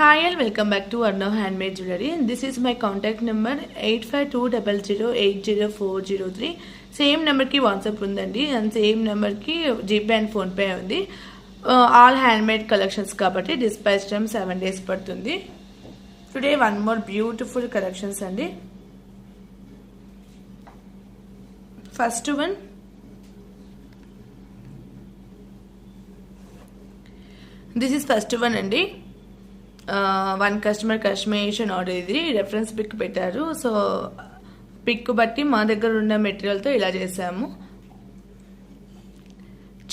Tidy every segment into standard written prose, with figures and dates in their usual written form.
Hi and welcome back to Arnav Handmade Jewelry. This is my contact number 8520080403. Same number ki WhatsApp undandi and same number ki GPay and Phone Pay undi. All handmade collections kabatti dispatch time 7 days padutundi. Today one more beautiful collections andi. First one, this is first one andi. One customer customization order, ఇది reference pic పెట్టారు. So pic బట్టి మా దగ్గర ఉన్న మెటీరియల్తో ఇలా చేసాము.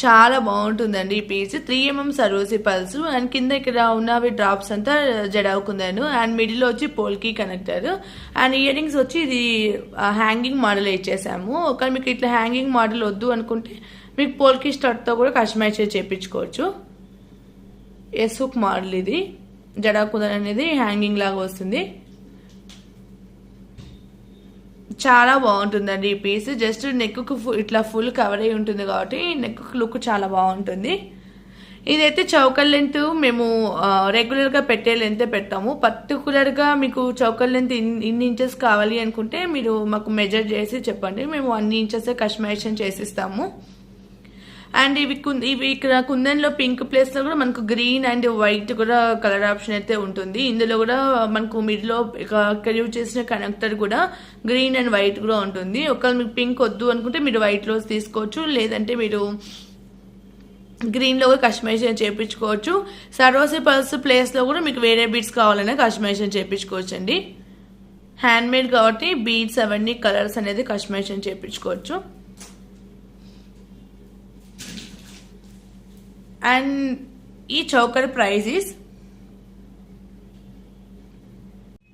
చాలా బాగుంటుందండి ఈ పీస్. 3mm సరోసి పల్స్ అండ్ కింద ఇక్కడ ఉన్నవి డ్రాప్స్ అంతా జడావుకుందాను అండ్ మిడిల్ వచ్చి పోల్కి కనెక్టర్ అండ్ ఇయర్ రింగ్స్ వచ్చి ఇది హ్యాంగింగ్ మోడల్ ఇచ్చేసాము. ఒకవేళ మీకు ఇట్లా హ్యాంగింగ్ మోడల్ వద్దు అనుకుంటే మీకు పోల్కి స్టడ్తో కూడా కస్టమైజ్ చేయించుకోవచ్చు. ఎస్ హుక్ మోడల్, ఇది జడాకుదన్ అనేది హ్యాంగింగ్ లాగా వస్తుంది. చాలా బాగుంటుందండి ఈ పీస్. జస్ట్ నెక్కు ఇట్లా ఫుల్ కవర్ అయి ఉంటుంది కాబట్టి నెక్ లుక్ చాలా బాగుంటుంది. ఇదైతే చౌకర్ లెంత్ మేము రెగ్యులర్గా పెట్టే లెంతే పెడతాము. పర్టికులర్గా మీకు చౌకర్ లెంత్ ఇన్ని ఇంచెస్ కావాలి అనుకుంటే మీరు మాకు మెజర్ చేసి చెప్పండి, మేము అన్ని ఇంచెస్ కస్టమైజేషన్ చేసిస్తాము. అండ్ ఇవి ఇక్కడ కుందన్లో పింక్ ప్లేస్ లో కూడా మనకు గ్రీన్ అండ్ వైట్ కూడా కలర్ ఆప్షన్ అయితే ఉంటుంది. ఇందులో కూడా మనకు మిడిల్ లో ఇక్కడ యూజ్ చేసిన కనెక్టర్ కూడా గ్రీన్ అండ్ వైట్ కూడా ఉంటుంది. ఒకవేళ మీకు పింక్ వద్దు అనుకుంటే మీరు వైట్ లో తీసుకోవచ్చు, లేదంటే మీరు గ్రీన్ లో కూడా కస్టమైజేషన్ చేయించుకోవచ్చు. సరోసి పల్స్ ప్లేస్ లో కూడా మీకు వేరే బీడ్స్ కావాలన్నా కస్టమైజేషన్ చేయించుకోవచ్చు అండి. హ్యాండ్ మేడ్ కాబట్టి బీడ్స్ అవన్నీ కలర్స్ అనేది కస్టమైజేషన్ చేయించుకోవచ్చు. అండ్ ఈ చౌకర్ ప్రైజెస్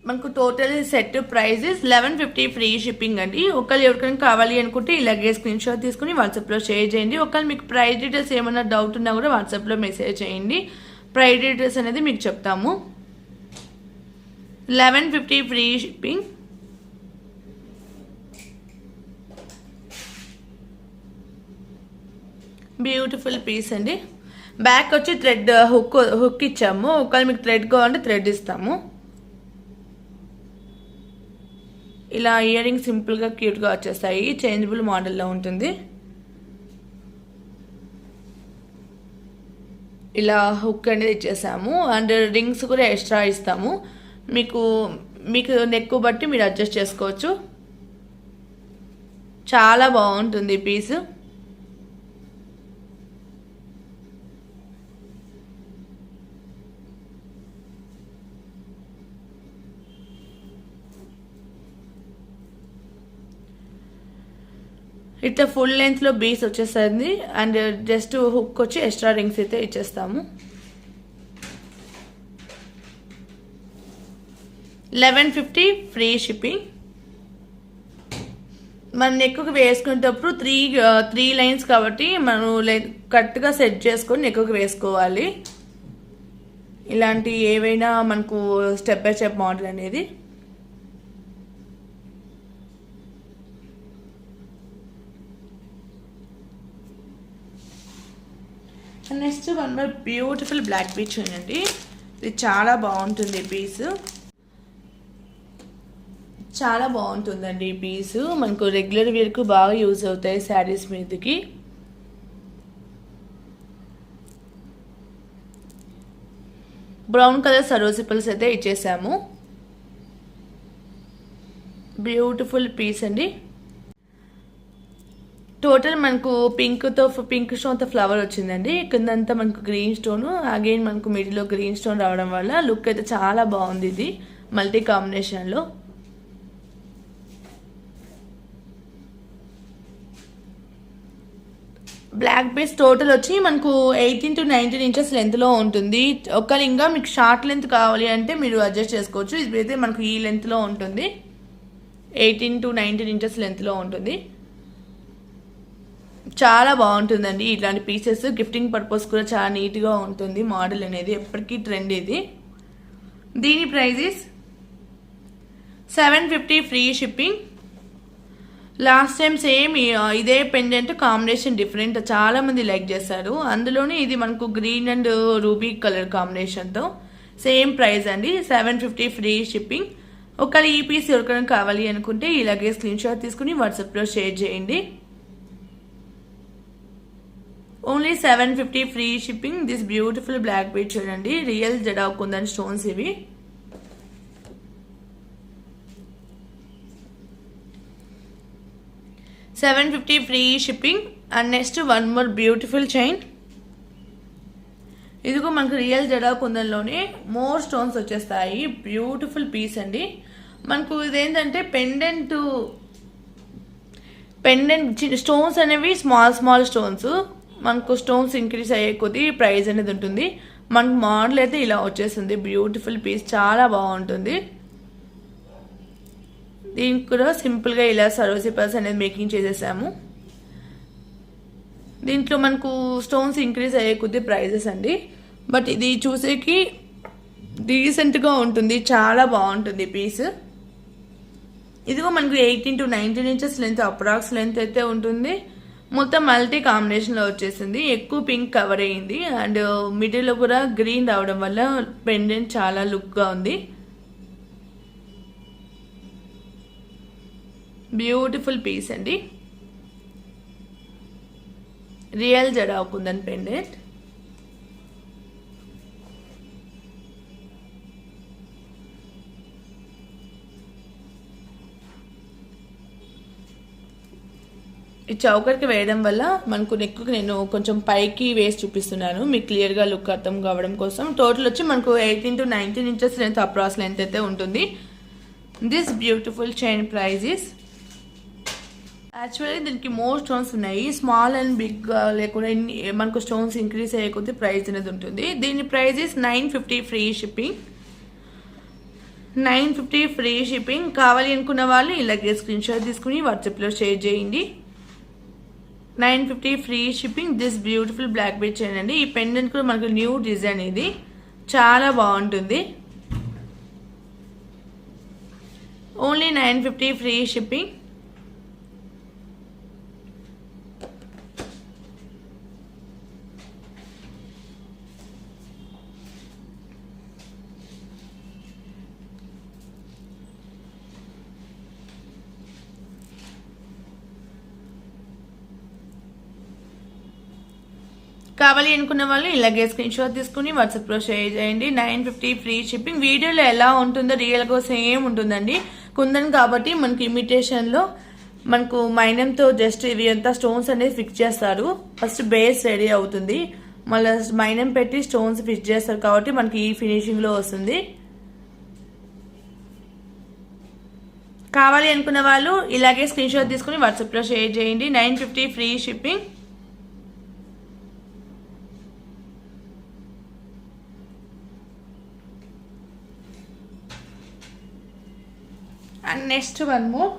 మనకు total set prices 1150 free shipping అండి. ఒకళ్ళు ఎవరికైనా కావాలి అనుకుంటే ఇలాగే స్క్రీన్ షాట్ తీసుకుని వాట్సాప్లో షేర్ చేయండి. ఒకళ్ళు మీకు ప్రైస్ డీటెయిల్స్ ఏమైనా డౌట్ ఉన్నా కూడా వాట్సాప్లో మెసేజ్ చేయండి, ప్రైస్ డీటెయిల్స్ అనేది మీకు చెప్తాము. 1150 ఫ్రీ షిప్పింగ్. బ్యూటిఫుల్ పీస్ అండి. బ్యాక్ వచ్చి థ్రెడ్ హుక్ ఇచ్చాము. ఒకవేళ మీకు థ్రెడ్ కావాలంటే థ్రెడ్ ఇస్తాము. ఇలా ఇయర్ రింగ్ సింపుల్గా క్యూట్గా వచ్చేస్తాయి. చేంజబుల్ మోడల్లో ఉంటుంది. ఇలా హుక్ అనేది ఇచ్చేసాము అండ్ రింగ్స్ కూడా ఎక్స్ట్రా ఇస్తాము. మీకు నెక్ బట్టి మీరు అడ్జస్ట్ చేసుకోవచ్చు. చాలా బాగుంటుంది పీస్. ఇట్లా ఫుల్ లెంత్ లో బీస్ వచ్చేస్తుంది అండ్ జస్ట్ హుక్ వచ్చి ఎక్స్ట్రా రింగ్స్ అయితే ఇచ్చేస్తాము. 1150 ఫ్రీ షిప్పింగ్. మన నెక్కు వేసుకునేటప్పుడు త్రీ లైన్స్ కాబట్టి మనం కరెక్ట్గా సెట్ చేసుకొని నెక్కు వేసుకోవాలి. ఇలాంటి ఏవైనా మనకు స్టెప్ బై స్టెప్ మోడల్ అనేది. Next one more beautiful black bead చూడండి. ఇది చాలా బాగుంటుంది ఈ పీస్. చాలా బాగుంటుందండి ఈ పీస్. మనకు రెగ్యులర్ వేర్కు బాగా యూజ్ అవుతాయి శారీస్ మీదకి. బ్రౌన్ కలర్ సరోసి పల్స్ అయితే ఇచ్చేసాము. బ్యూటిఫుల్ పీస్ అండి. టోటల్ మనకు పింక్ స్టోన్తో ఫ్లవర్ వచ్చిందండి. కిందంతా మనకు గ్రీన్ స్టోన్, అగైన్ మనకు మిడిల్లో గ్రీన్ స్టోన్ రావడం వల్ల లుక్ అయితే చాలా బాగుంది. ఇది మల్టీ కాంబినేషన్లో. బ్లాక్ బేస్ టోటల్ వచ్చి మనకు 18 to 19 ఇంచెస్ లెంత్లో ఉంటుంది. ఒకవేళ ఇంకా మీకు షార్ట్ లెంత్ కావాలి అంటే మీరు అడ్జస్ట్ చేసుకోవచ్చు. ఇది అయితే మనకు ఈ లెంత్లో ఉంటుంది, 18 to 19 ఇంచెస్ లెంత్లో ఉంటుంది. చాలా బాగుంటుందండి ఇట్లాంటి పీసెస్. గిఫ్టింగ్ పర్పస్ కూడా చాలా నీట్గా ఉంటుంది. మోడల్ అనేది ఎప్పటికీ ట్రెండ్ ఇది. దీని prices 750 free shipping. Last time same ఇదే పెండెంట్ కాంబినేషన్ డిఫరెంట్ చాలా మంది లైక్ చేశారు. అందులోనే ఇది మనకు గ్రీన్ అండ్ రూబీ కలర్ కాంబినేషన్తో సేమ్ ప్రైస్ అండి, 750 ఫ్రీ షిప్పింగ్. ఒకవేళ ఈ పీస్ ఎవరికైనా కావాలి అనుకుంటే ఇలాగే స్క్రీన్ షాట్ తీసుకుని వాట్సాప్లో షేర్ చేయండి. Only 750 free shipping. This beautiful black bead చూడండి, రియల్ జడా కుందన్ స్టోన్స్ ఇవి. $750 free shipping. And next one more beautiful chain. ఇదిగో మనకు రియల్ జడా కుందన్లోనే మోర్ స్టోన్స్ వచ్చేస్తాయి. బ్యూటిఫుల్ పీస్ అండి. మనకు ఇదేంటంటే పెండెంట్ స్టోన్స్ అనేవి స్మాల్ స్టోన్స్. మనకు స్టోన్స్ ఇంక్రీజ్ అయ్యే కొద్దీ ప్రైస్ అనేది ఉంటుంది. మనకు మోడల్ అయితే ఇలా వచ్చేస్తుంది. బ్యూటిఫుల్ పీస్, చాలా బాగుంటుంది. దీనికి కూడా సింపుల్గా ఇలా సరోజీ పర్స్ అనేది మేకింగ్ చేసేసాము. దీంట్లో మనకు స్టోన్స్ ఇంక్రీజ్ అయ్యే కొద్ది ప్రైజెస్ అండి. బట్ ఇది చూసేకి డీసెంట్గా ఉంటుంది, చాలా బాగుంటుంది పీస్. ఇదిగో మనకు 18 to 19 inches length, approx length అయితే ఉంటుంది. మొత్తం మల్టీ కాంబినేషన్లో వచ్చేసింది. ఎక్కువ పింక్ కవర్ అయ్యింది అండ్ మిడిల్లో కూడా గ్రీన్ రావడం వల్ల పెండెంట్ చాలా లుక్గా ఉంది. బ్యూటిఫుల్ పీస్ అండి, రియల్ జడా కుందన్ పెండెంట్. ఈ చౌకర్కి వేయడం వల్ల మనకు నెక్కు నేను కొంచెం పైకి వేసి చూపిస్తున్నాను, మీకు క్లియర్గా లుక్ అర్థం కావడం కోసం. టోటల్ వచ్చి మనకు 18 to 19 inches length, approx length అయితే ఉంటుంది. This beautiful chain price is actually దీనికి మోర్ స్టోన్స్ ఉన్నాయి. స్మాల్ అండ్ బిగ్ లేకుండా మనకు స్టోన్స్ ఇంక్రీజ్ అయ్యే కొద్ది ప్రైస్ అనేది ఉంటుంది. దీని price is 950 free shipping. 950 free shipping. కావాలి అనుకున్న వాళ్ళు ఇలాగే స్క్రీన్ షాట్ తీసుకుని వాట్సాప్లో షేర్ చేయండి. 950 free shipping. This beautiful black bead chain అండి. ఈ పెండెంట్ కూడా మనకు న్యూ డిజైన్, ఇది చాలా బాగుంటుంది. Only 950 free shipping. కావాలి అనుకున్న వాళ్ళు ఇలాగే స్క్రీన్ షాట్ తీసుకుని వాట్సాప్లో షేర్ చేయండి. 950 ఫ్రీ షిప్పింగ్. వీడియోలో ఎలా ఉంటుందో రియల్గా సేమ్ ఉంటుందండి. కుందన్ కాబట్టి మనకి ఇమిటేషన్లో మనకు మైనంతో జస్ట్ ఇవి అంతా స్టోన్స్ అనేది ఫిక్స్ చేస్తారు. ఫస్ట్ బేస్ రెడీ అవుతుంది, మళ్ళీ మైనం పెట్టి స్టోన్స్ ఫిక్స్ చేస్తారు కాబట్టి మనకి ఈ ఫినిషింగ్లో వస్తుంది. కావాలి అనుకున్న వాళ్ళు ఇలాగే స్క్రీన్ షాట్ తీసుకుని వాట్సాప్లో షేర్ చేయండి. 950 free shipping. And next one more.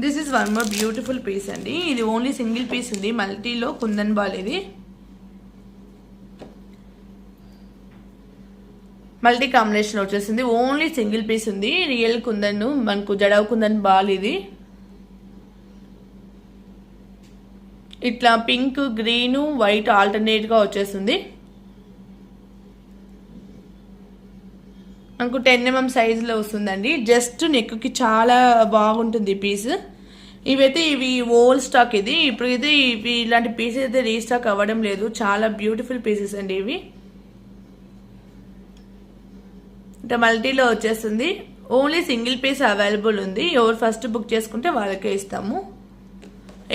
This is one more beautiful piece అండి. ఇది ఓన్లీ సింగిల్ పీస్ ఉంది, మల్టీలో కుందన్ బాల్. ఇది మల్టీ కాంబినేషన్ వచ్చేసింది. ఓన్లీ సింగిల్ పీస్ ఉంది. రియల్ కుందన్, మనకు జడవ కుందన్ బాల్. ఇది ఇట్లా పింక్, గ్రీన్, వైట్ ఆల్టర్నేట్గా వచ్చేస్తుంది. మనకు 10 mm సైజులో వస్తుందండి. జస్ట్ నెక్కి చాలా బాగుంటుంది పీస్. ఇవైతే ఇవి ఓల్డ్ స్టాక్. ఇది ఇప్పుడైతే ఇవి ఇలాంటి పీసెస్ అయితే రీస్టాక్ అవ్వడం లేదు. చాలా బ్యూటిఫుల్ పీసెస్ అండి ఇవి. అంటే మల్టీలో వచ్చేస్తుంది. ఓన్లీ సింగిల్ పీస్ అవైలబుల్ ఉంది. ఎవరు ఫస్ట్ బుక్ చేసుకుంటే వాళ్ళకే ఇస్తాము.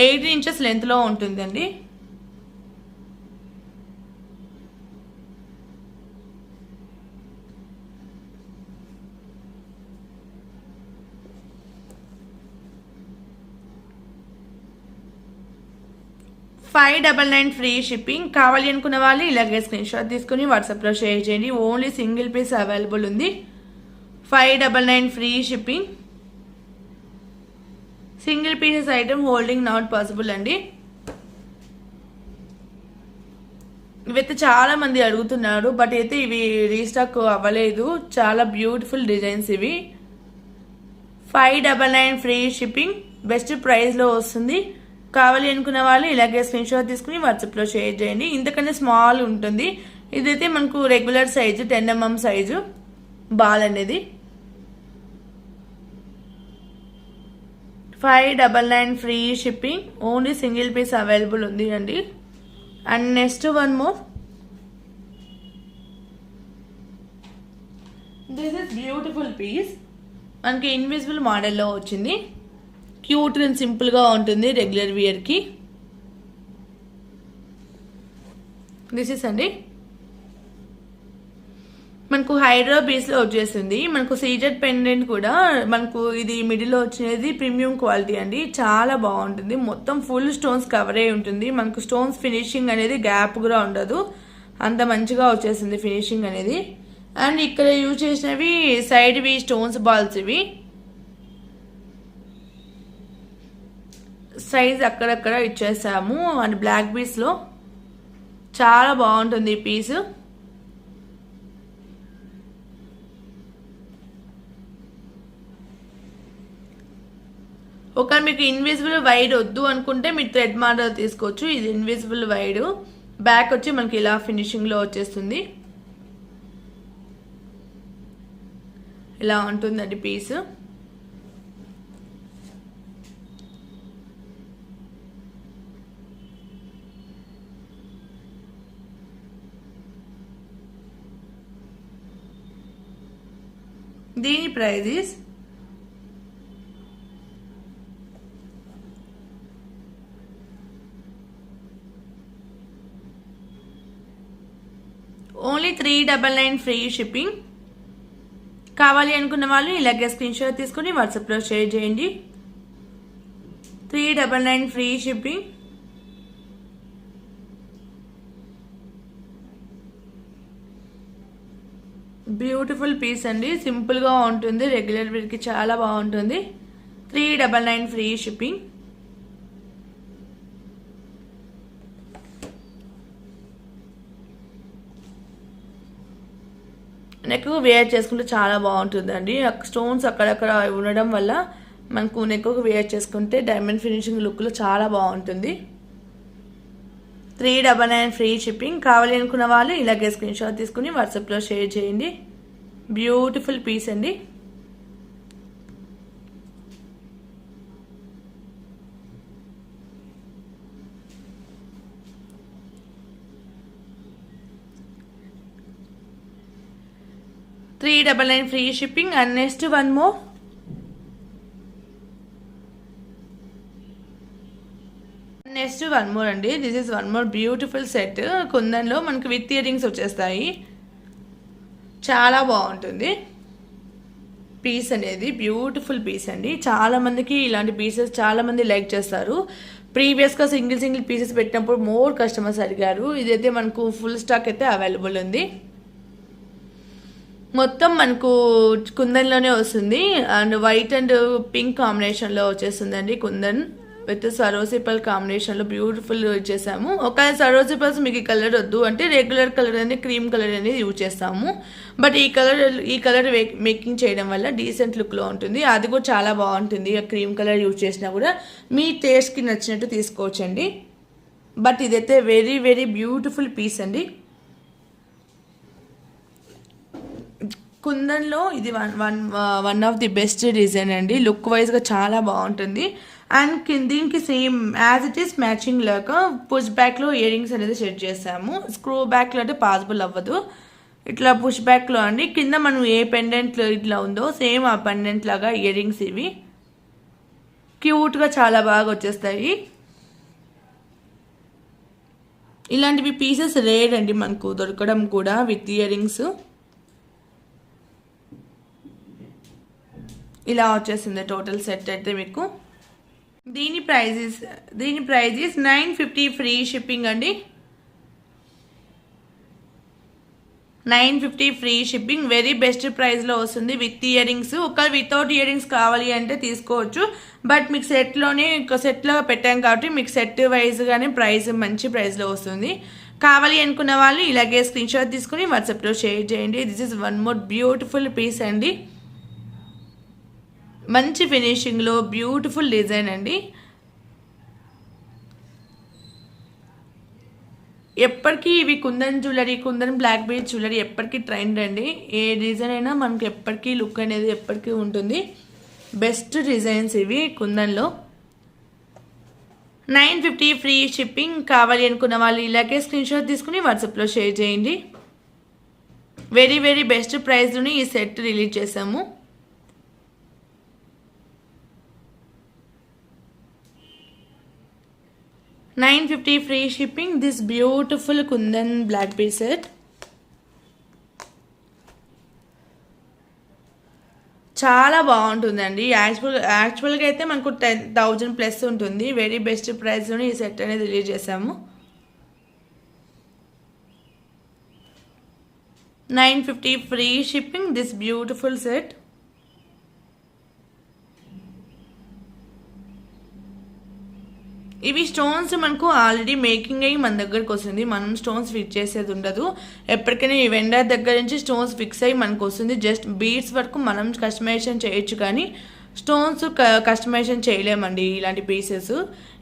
18 ఇంచెస్ లెంత్లో ఉంటుందండి. $599 ఫ్రీ షిప్పింగ్. కావాలి అనుకున్న వాళ్ళు ఇలాగే స్క్రీన్ షాట్ తీసుకుని వాట్సాప్లో షేర్ చేయండి. ఓన్లీ సింగిల్ పీస్ అవైలబుల్ ఉంది. $599 free shipping. Single pieces item holding not possible అండి. ఇవైతే చాలా మంది అడుగుతున్నారు, బట్ అయితే ఇవి రీస్టాక్ అవ్వలేదు. చాలా బ్యూటిఫుల్ డిజైన్స్ ఇవి. $599 ఫ్రీ షిప్పింగ్. బెస్ట్ ప్రైస్లో వస్తుంది. కావాలి అనుకున్న వాళ్ళు ఇలాగే స్క్రీన్ షాట్ తీసుకుని వాట్సాప్లో షేర్ చేయండి. ఇంతకన్నా స్మాల్ ఉంటుంది. ఇదైతే మనకు regular size 10 mm size ball అనేది. 599 free shipping. Only single piece available ఉంది అండి. And next one more. This is beautiful piece. మనకి ఇన్విజిబుల్ మోడల్లో వచ్చింది. క్యూట్ అండ్ సింపుల్గా ఉంటుంది రెగ్యులర్ వేర్కి. దిస్ ఇస్ అండి మనకు హైడ్రా పీస్లో వచ్చేసింది. మనకు సీజెడ్ పెండెంట్ కూడా మనకు ఇది మిడిల్లో వచ్చినది ప్రీమియం క్వాలిటీ అండి. చాలా బాగుంటుంది. మొత్తం ఫుల్ స్టోన్స్ కవర్ అయి ఉంటుంది. మనకు స్టోన్స్ ఫినిషింగ్ అనేది గ్యాప్ కూడా ఉండదు. అంత మంచిగా వచ్చేసింది ఫినిషింగ్ అనేది. అండ్ ఇక్కడ యూజ్ చేసినవి సైడ్వి స్టోన్స్ బాల్స్. ఇవి సైజ్ అక్కడక్కడ ఇచ్చేసాము. అండ్ బ్లాక్ పీస్లో చాలా బాగుంటుంది ఈ పీస్. ఒక మీకు ఇన్విజిబుల్ వైడ్ వద్దు అనుకుంటే మీరు థ్రెడ్ మోడల్ తీసుకోవచ్చు. ఇది ఇన్విజిబుల్ వైడ్. బ్యాక్ వచ్చి మనకి ఇలా ఫినిషింగ్లో వచ్చేస్తుంది. ఇలా ఉంటుందండి పీస్. దీని ప్రైజెస్ ఓన్లీ 399 ఫ్రీ షిప్పింగ్. కావాలి అనుకున్న వాళ్ళు ఇలాగే స్క్రీన్ షాట్ తీసుకుని వాట్సాప్లో షేర్ చేయండి. 399 ఫ్రీ షిప్పింగ్. బ్యూటిఫుల్ పీస్ అండి. సింపుల్గా ఉంటుంది. రెగ్యులర్ వేర్కి చాలా బాగుంటుంది. 399 ఫ్రీ షిప్పింగ్. నెక్ వేర్ చేసుకుంటే చాలా బాగుంటుందండి. స్టోన్స్ అక్కడక్కడ ఉండడం వల్ల మనకు నెక్ వేర్ చేసుకుంటే డైమండ్ ఫినిషింగ్ లుక్లో చాలా బాగుంటుంది. 399 ఫ్రీ షిప్పింగ్. కావాలి అనుకున్న వాళ్ళు ఇలాగే స్క్రీన్ షాట్ తీసుకుని వాట్సాప్లో షేర్ చేయండి. బ్యూటిఫుల్ పీస్ అండి. $399 free shipping. And next one more. అండి. This is one more beautiful set. కుందన్లో మనకి విత్ ఇయర్ రింగ్స్ వచ్చేస్తాయి. చాలా బాగుంటుంది పీస్ అనేది. బ్యూటిఫుల్ పీస్ అండి. చాలా మందికి ఇలాంటి పీసెస్ చాలా మంది లైక్ చేస్తారు. ప్రీవియస్గా సింగిల్ పీసెస్ పెట్టినప్పుడు మోర్ కస్టమర్స్ అడిగారు. ఇదైతే మనకు ఫుల్ స్టాక్ అయితే అవైలబుల్ ఉంది. మొత్తం మనకు కుందన్లోనే వస్తుంది. అండ్ వైట్ అండ్ పింక్ కాంబినేషన్లో వచ్చేస్తుందండి. కుందన్ విత్ సరోసిపల్ కాంబినేషన్లో బ్యూటిఫుల్ ఇచ్చేసాము. ఒక సరోసిపల్స్ మీకు ఈ కలర్ వద్దు అంటే రెగ్యులర్ కలర్ అనేది క్రీమ్ కలర్ అనేది యూజ్ చేస్తాము. బట్ ఈ కలర్ మేకింగ్ చేయడం వల్ల డీసెంట్ లుక్లో ఉంటుంది. అది కూడా చాలా బాగుంటుంది. క్రీమ్ కలర్ యూజ్ చేసినా కూడా మీ టేస్ట్కి నచ్చినట్టు తీసుకోవచ్చండి. బట్ ఇదైతే వెరీ వెరీ బ్యూటిఫుల్ పీస్ అండి. కుందన్లో ఇది one of the best design అండి. లుక్ వైజ్గా చాలా బాగుంటుంది. అండ్ దీనికి same as it is matching లాగా పుష్ బ్యాక్లో ఇయర్ రింగ్స్ అనేది సెట్ చేసాము. స్క్రూ బ్యాక్లో అంటే పాసిబుల్ అవ్వదు. ఇట్లా పుష్ బ్యాక్లో అండి. కింద మనం ఏ పెండెంట్ ఇట్లా ఉందో సేమ్ ఆ పెండెంట్ లాగా ఇయర్ రింగ్స్ ఇవి క్యూట్గా చాలా బాగా వచ్చేస్తాయి. ఇలాంటివి పీసెస్ రేర్ అండి మనకు దొరకడం కూడా విత్ ఇయర్ రింగ్స్. ఇలా వచ్చేసింది టోటల్ సెట్ అయితే మీకు. దీని ప్రైజెస్ 950 ఫ్రీ షిప్పింగ్ అండి. 950 ఫ్రీ షిప్పింగ్. వెరీ బెస్ట్ ప్రైస్లో వస్తుంది విత్ ఇయర్ రింగ్స్. ఒకవేళ వితౌట్ ఇయర్ రింగ్స్ కావాలి అంటే తీసుకోవచ్చు. బట్ మీకు సెట్లోనే సెట్లో పెట్టాం కాబట్టి మీకు సెట్ వైజ్గానే ప్రైస్ మంచి ప్రైస్లో వస్తుంది. కావాలి అనుకున్న వాళ్ళు ఇలాగే స్క్రీన్ షాట్ తీసుకుని వాట్సాప్లో షేర్ చేయండి. This is one more beautiful piece అండి. మంచి ఫినిషింగ్లో బ్యూటిఫుల్ డిజైన్ అండి. ఎప్పటికీ ఇవి kundan jewellery, kundan black beads jewellery ఎప్పటికీ ట్రెండ్ అండి. ఏ డిజైన్ అయినా మనకి ఎప్పటికీ లుక్ అనేది ఎప్పటికీ ఉంటుంది. బెస్ట్ డిజైన్స్ ఇవి కుందన్లో. 950 ఫ్రీ షిప్పింగ్. కావాలి అనుకున్న వాళ్ళు ఇలాగే స్క్రీన్షాట్ తీసుకుని వాట్సాప్లో షేర్ చేయండి. వెరీ వెరీ బెస్ట్ ప్రైస్లోని ఈ సెట్ రిలీజ్ చేసాము. $950 free shipping. This beautiful kundan black bead set. చాలా బాగుంటుందండి. యాక్చువల్గా అయితే మనకు 10,000 ప్లస్ ఉంటుంది. వెరీ బెస్ట్ ప్రైస్లోనే ఈ సెట్ అనేది రిలీజ్ చేసాము. 950 free shipping. This beautiful set. ఇవి స్టోన్స్ మనకు ఆల్రెడీ మేకింగ్ అయ్యి మన దగ్గరకు వస్తుంది. మనం స్టోన్స్ ఫిక్స్ చేసేది ఉండదు. ఎప్పటికైనా ఈ వెండర్ దగ్గర నుంచి స్టోన్స్ ఫిక్స్ అయ్యి మనకు వస్తుంది. జస్ట్ బీడ్స్ వరకు మనం కస్టమైజేషన్ చేయొచ్చు, కానీ స్టోన్స్ కస్టమైజేషన్ చేయలేమండి ఇలాంటి పీసెస్.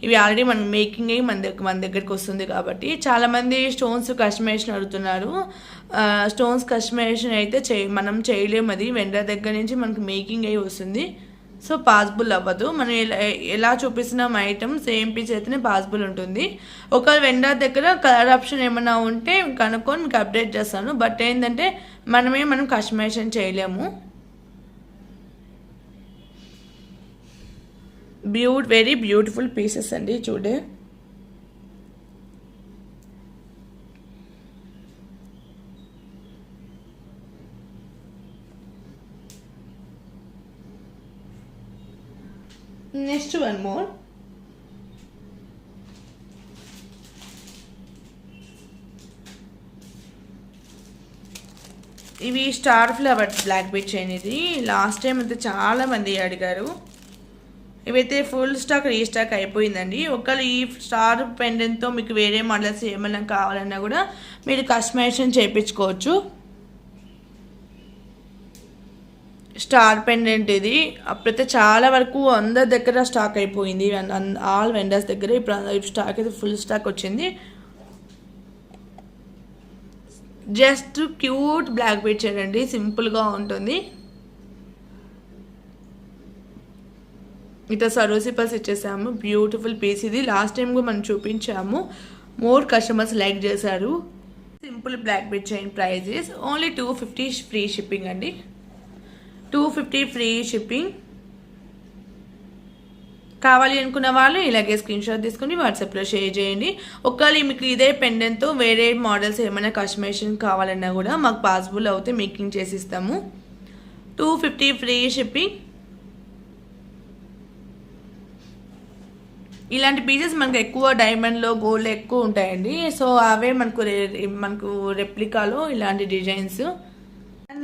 ఇవి ఆల్రెడీ మనం మేకింగ్ అయ్యి మన దగ్గరికి వస్తుంది కాబట్టి. చాలామంది స్టోన్స్ కస్టమైజేషన్ అడుగుతున్నారు. స్టోన్స్ కస్టమైజేషన్ అయితే మనం చేయలేము. అది వెండర్ దగ్గర నుంచి మనకు మేకింగ్ అయ్యి వస్తుంది. సో పాసిబుల్ అవ్వదు. మనం ఎలా చూపిస్తున్నాం ఐటమ్ సేమ్ పీస్ అయితేనే పాసిబుల్ ఉంటుంది. ఒకవేళ వెండర్ దగ్గర కలర్ ఆప్షన్ ఏమైనా ఉంటే కనుక్కొని మీకు అప్డేట్ చేస్తాను. బట్ ఏంటంటే మనం కస్టమైజేషన్ చేయలేము. వెరీ బ్యూటిఫుల్ పీసెస్ అండి. చూడే నెక్స్ట్ వన్ మోర్. ఇవి star flowers black bead chain. ఇది లాస్ట్ టైం అయితే చాలా మంది అడిగారు. ఇవైతే ఫుల్ స్టాక్ రీస్టాక్ అయిపోయిందండి. ఒకవేళ ఈ స్టార్ పెండెంట్తో మీకు వేరే మోడల్స్ ఏమైనా కావాలన్నా కూడా మీరు కస్టమైజేషన్ చేయించుకోవచ్చు. స్టార్ పెండెంట్ ఇది అప్పుడైతే చాలా వరకు అందరి దగ్గర స్టాక్ అయిపోయింది. ఆల్ వెండర్స్ దగ్గర ఇప్పుడు స్టాక్ అయితే ఫుల్ స్టాక్ వచ్చింది. జస్ట్ క్యూట్ బ్లాక్ బీడ్ చేయండి. సింపుల్గా ఉంటుంది. ఇట్లా సరోసిపల్స్ ఇచ్చేసాము. బ్యూటిఫుల్ పీస్ ఇది. లాస్ట్ టైం కూడా మనం చూపించాము. మోర్ కస్టమర్స్ లైక్ చేశారు. Simple black bead chain prices only 250 free shipping అండి. 250 ఫ్రీ షిప్పింగ్. కావాలి అనుకున్న వాళ్ళు ఇలాగే స్క్రీన్షాట్ తీసుకుని వాట్సాప్లో షేర్ చేయండి. ఒకవేళ మీకు ఇదే పెండెంట్తో వేరే మోడల్స్ ఏమైనా కస్టమైజేషన్ కావాలన్నా కూడా మాకు పాసిబుల్ అవుతే మేకింగ్ చేసి ఇస్తాము. 250 ఫ్రీ షిప్పింగ్. ఇలాంటి పీసెస్ మనకు ఎక్కువ డైమండ్లో గోల్డ్ ఎక్కువ ఉంటాయండి. సో అవే మనకు రెప్లికాలో ఇలాంటి డిజైన్స్.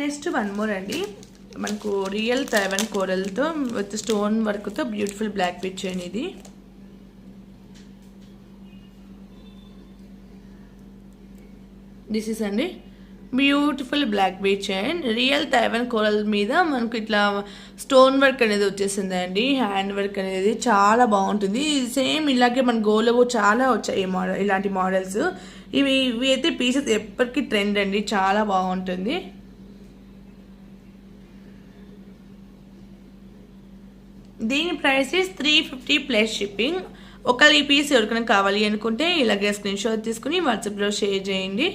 నెక్స్ట్ వన్ మోర్ అండి. మనకు రియల్ తైవాన్ కోరల్తో విత్ స్టోన్ వర్క్తో బ్యూటిఫుల్ బ్లాక్ బీడ్ చైన్. ఇది దిస్ ఇస్ అండి beautiful black bead chain. Real Taiwan coral మీద మనకు ఇట్లా స్టోన్ వర్క్ అనేది వచ్చేసింది అండి. హ్యాండ్ వర్క్ అనేది చాలా బాగుంటుంది. సేమ్ ఇలాగే మన గోల్డ్లో చాలా వచ్చాయి ఇలాంటి మోడల్స్. ఇవి అయితే పీసెస్ ఎప్పటికీ ట్రెండ్ అండి. చాలా బాగుంటుంది. దీని ప్రైస్ ఇస్ 350 ప్లస్ షిప్పింగ్. ఒకవేళ ఈ పీస్ ఎవరికైనా కావాలి అనుకుంటే ఇలాగే స్క్రీన్షాట్ తీసుకుని వాట్సాప్లో షేర్ చేయండి.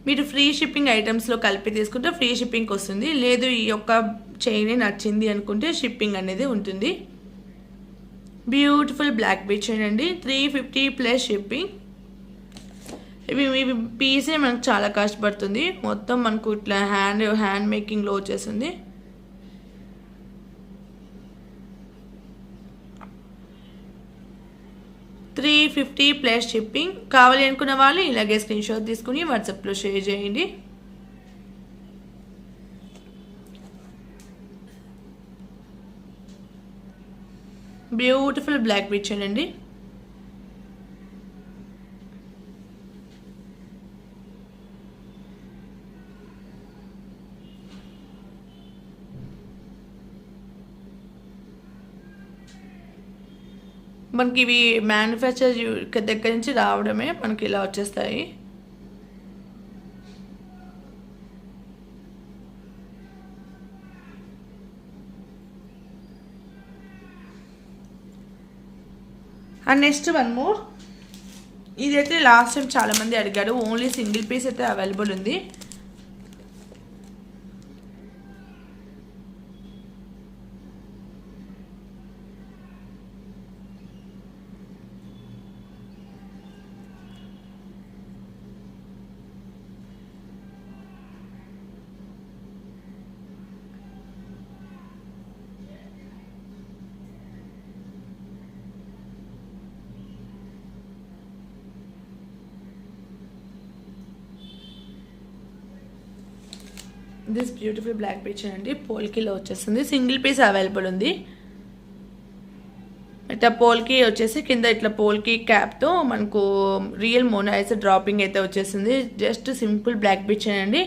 మీరు ఫ్రీ షిప్పింగ్ ఐటమ్స్లో కలిపి తీసుకుంటే ఫ్రీ షిప్పింగ్కి వస్తుంది. లేదు ఈ యొక్క చైన్ నచ్చింది అనుకుంటే షిప్పింగ్ అనేది ఉంటుంది. బ్యూటిఫుల్ బ్లాక్ బీడ్ చైన్ అండి. 350 ప్లస్ షిప్పింగ్. ఇవి పీసే మనకు చాలా కాస్ట్ పడుతుంది. మొత్తం మనకు ఇట్లా హ్యాండ్ మేకింగ్లో వచ్చేస్తుంది. $350 ప్లస్ షిప్పింగ్. కావాలి అనుకున్న వాళ్ళు ఇలాగే స్క్రీన్షాట్ తీసుకుని వాట్సాప్లో షేర్ చేయండి. బ్యూటిఫుల్ బ్లాక్ బీడ్ చైన్ అండి. మనకి ఇవి మ్యానుఫ్యాక్చర్ దగ్గర నుంచి రావడమే మనకి ఇలా వచ్చేస్తాయి. అండ్ నెక్స్ట్ వన్ మోర్, ఇదైతే లాస్ట్ టైం చాలా మంది అడిగారు. ఓన్లీ సింగిల్ పీస్ అయితే అవైలబుల్ ఉంది. దిస్ బ్యూటిఫుల్ బ్లాక్ బీచ్ అండి, పోల్కీలో వచ్చేస్తుంది. సింగిల్ పీస్ అవైలబుల్ ఉంది. ఇట్లా పోల్కీ వచ్చేసి కింద ఇట్లా పోల్కీ క్యాప్తో మనకు రియల్ మోనాలిసా డ్రాపింగ్ అయితే వచ్చేసింది. జస్ట్ సింపుల్ బ్లాక్ బీచ్ అండి.